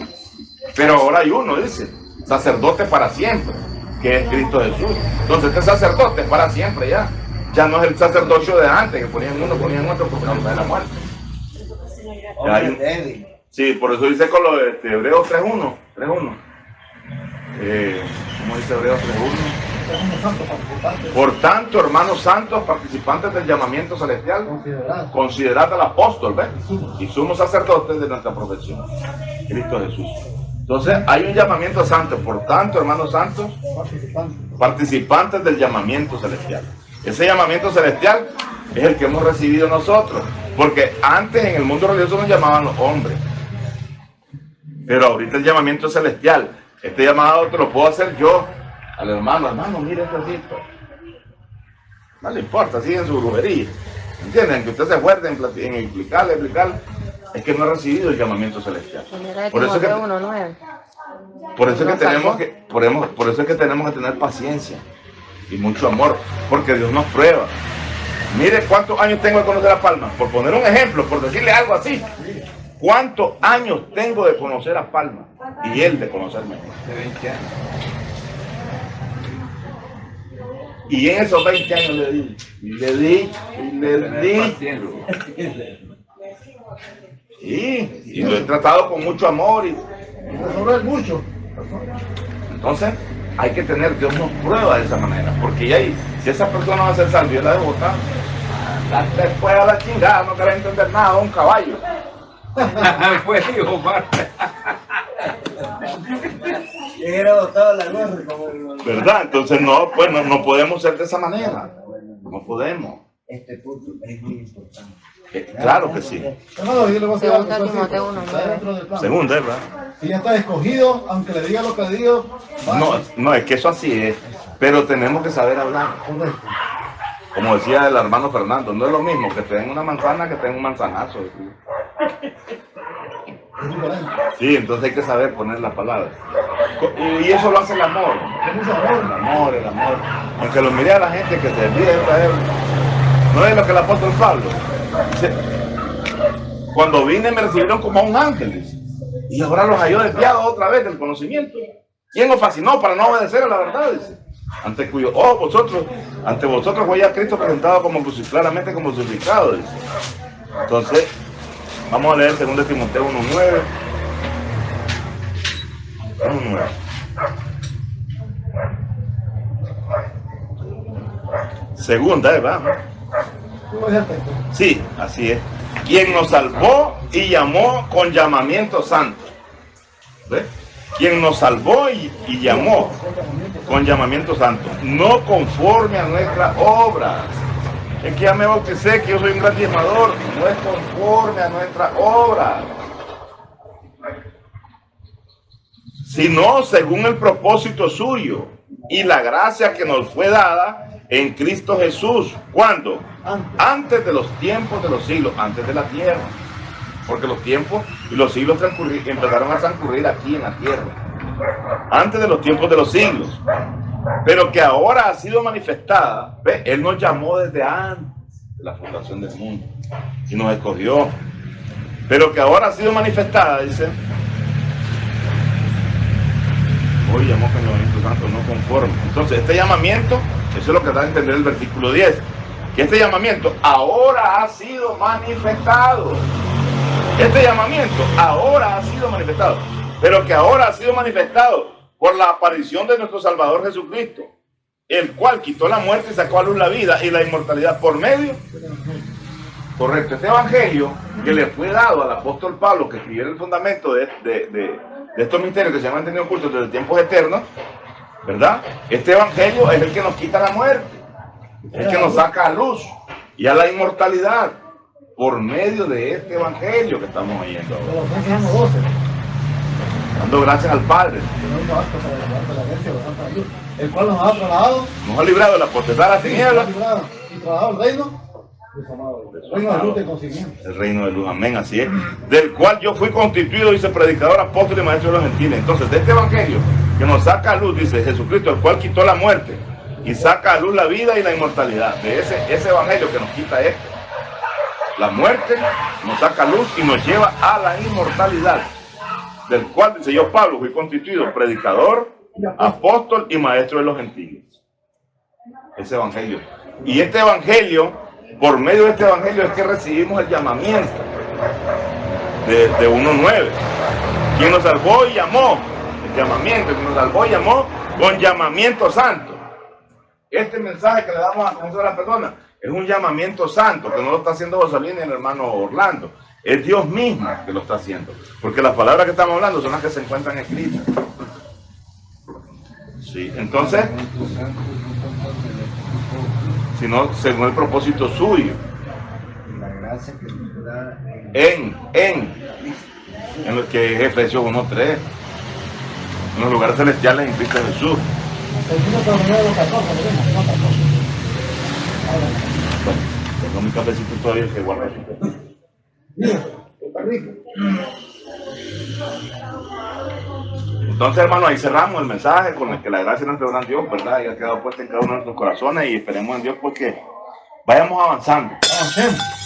Pero ahora hay uno, dice, sacerdote para siempre, que es Cristo Jesús. Entonces este sacerdote es para siempre ya. Ya no es el sacerdocio de antes, que ponían uno, ponían otro por causa de la muerte. Sí, por eso dice con lo de Hebreos 3.1. ¿Cómo dice Hebreos 3.1? Por tanto, hermanos santos, participantes del llamamiento celestial, considerad al apóstol, ¿ves? Y sumo sacerdote de nuestra profesión, Cristo Jesús. Entonces, hay un llamamiento santo. Por tanto, hermanos santos, participantes del llamamiento celestial. Ese llamamiento celestial es el que hemos recibido nosotros. Porque antes en el mundo religioso nos llamaban los hombres. Pero ahorita el llamamiento es celestial. Este llamado te lo puedo hacer yo al hermano. Hermano, mire este así. No le importa, sigue en su brujería. ¿Entienden? Que usted se esfuerce en explicarle. Es que no ha recibido el llamamiento celestial. Por eso es que tenemos que tener paciencia y mucho amor, porque Dios nos prueba. Mire cuántos años tengo de conocer a Palma, por poner un ejemplo, por decirle algo así. ¿Cuántos años tengo de conocer a Palma? Y él de conocerme. De 20 años. Y en esos 20 años le di. Y lo he tratado con mucho amor. mucho. Entonces, hay que tener, Dios nos prueba de esa manera. Porque ya ahí, si esa persona va a ser salva y la de botar, después a la chingada, no quiere entender nada, un caballo. Pues hijo, Era botado la gorra como ¿verdad? Entonces no, pues no podemos ser de esa manera. No podemos. este punto es muy importante. Claro que sí. Hermano, yo le voy a decir algo, Segunda entonces, Timoteo 1:9. está dentro del plan. Segunda, ¿verdad? Si ya está escogido, aunque le diga lo que digo, No, es que eso así es. Pero tenemos que saber hablar. correcto. Como decía el hermano Fernando, no es lo mismo que te den una manzana que te den un manzanazo. Es diferente. Sí, entonces hay que saber poner las palabras. Y eso lo hace el amor. Es mucho amor. El amor. Aunque lo mire a la gente que se olvide de Israel. No es lo que el apóstol Pablo dice. Cuando vine me recibieron como a un ángel, dice. Y ahora los halló desviados otra vez del conocimiento. ¿Quién os fascinó para no obedecer a la verdad? Dice. Ante vosotros fue ya Cristo presentado claramente como crucificado, dice. Entonces, vamos a leer 2 Timoteo 1:9. 1:9. Segunda, ¿verdad? Sí, así es. Quien nos salvó y llamó con llamamiento santo. ¿Ves? Quien nos salvó y llamó con llamamiento santo, no conforme a nuestras obras. Es que ya me bauticé, que yo soy un gran diezmador, no es conforme a nuestras obras, sino según el propósito suyo y la gracia que nos fue dada en Cristo Jesús. ¿Cuándo? Antes de los tiempos de los siglos, antes de la tierra. Porque los tiempos y los siglos empezaron a transcurrir aquí en la tierra. Antes de los tiempos de los siglos. Pero que ahora ha sido manifestada. ¿Ve? Él nos llamó desde antes de la fundación del mundo. Y nos escogió. Pero que ahora ha sido manifestada, dice. Hoy llamó con el llamamiento santo, no conforme. Entonces, este llamamiento, eso es lo que da a entender el versículo 10. Que este llamamiento ahora ha sido manifestado. Este llamamiento ahora ha sido manifestado, pero que ahora ha sido manifestado por la aparición de nuestro Salvador Jesucristo, el cual quitó la muerte y sacó a luz la vida y la inmortalidad por medio. Correcto, este evangelio que le fue dado al apóstol Pablo, que escribió el fundamento de estos misterios que se han mantenido ocultos desde tiempos eternos, ¿verdad? Este evangelio es el que nos quita la muerte, es el que nos saca a luz y a la inmortalidad. Por medio de este evangelio que estamos oyendo ahora. Dando gracias al Padre. El cual nos ha trasladado. Nos ha librado de la potestad de la tiniebla. Y trasladado el reino. El reino de luz de conocimiento. El reino de luz, amén, así es. Del cual yo fui constituido, dice, predicador, apóstol y maestro de los gentiles. Entonces, de este evangelio que nos saca a luz, dice Jesucristo, el cual quitó la muerte y saca a luz la vida y la inmortalidad. De ese evangelio que nos quita esto. la muerte, nos saca luz y nos lleva a la inmortalidad, del cual, dice yo, Pablo, fui constituido predicador, apóstol y maestro de los gentiles. Ese evangelio. Y este evangelio, por medio de este evangelio es que recibimos el llamamiento de 1.9. Quien nos salvó y llamó, el llamamiento, quien nos salvó y llamó con llamamiento santo. Este mensaje que le damos a todas las personas es un llamamiento santo, que no lo está haciendo Rosalía ni el hermano Orlando. Es Dios mismo que lo está haciendo. Porque las palabras que estamos hablando son las que se encuentran escritas. Sí, entonces, sino según el propósito suyo. La gracia que nos da en lo que es Efesios 1.3, en los lugares celestiales en Cristo Jesús. Bueno, tengo mi cafecito todavía que guarda. Mira, está rico. Entonces, hermano, ahí cerramos el mensaje con el que la gracia de nuestro gran Dios, ¿verdad? Y ha quedado puesta en cada uno de nuestros corazones y esperemos en Dios porque vayamos avanzando. Avancemos.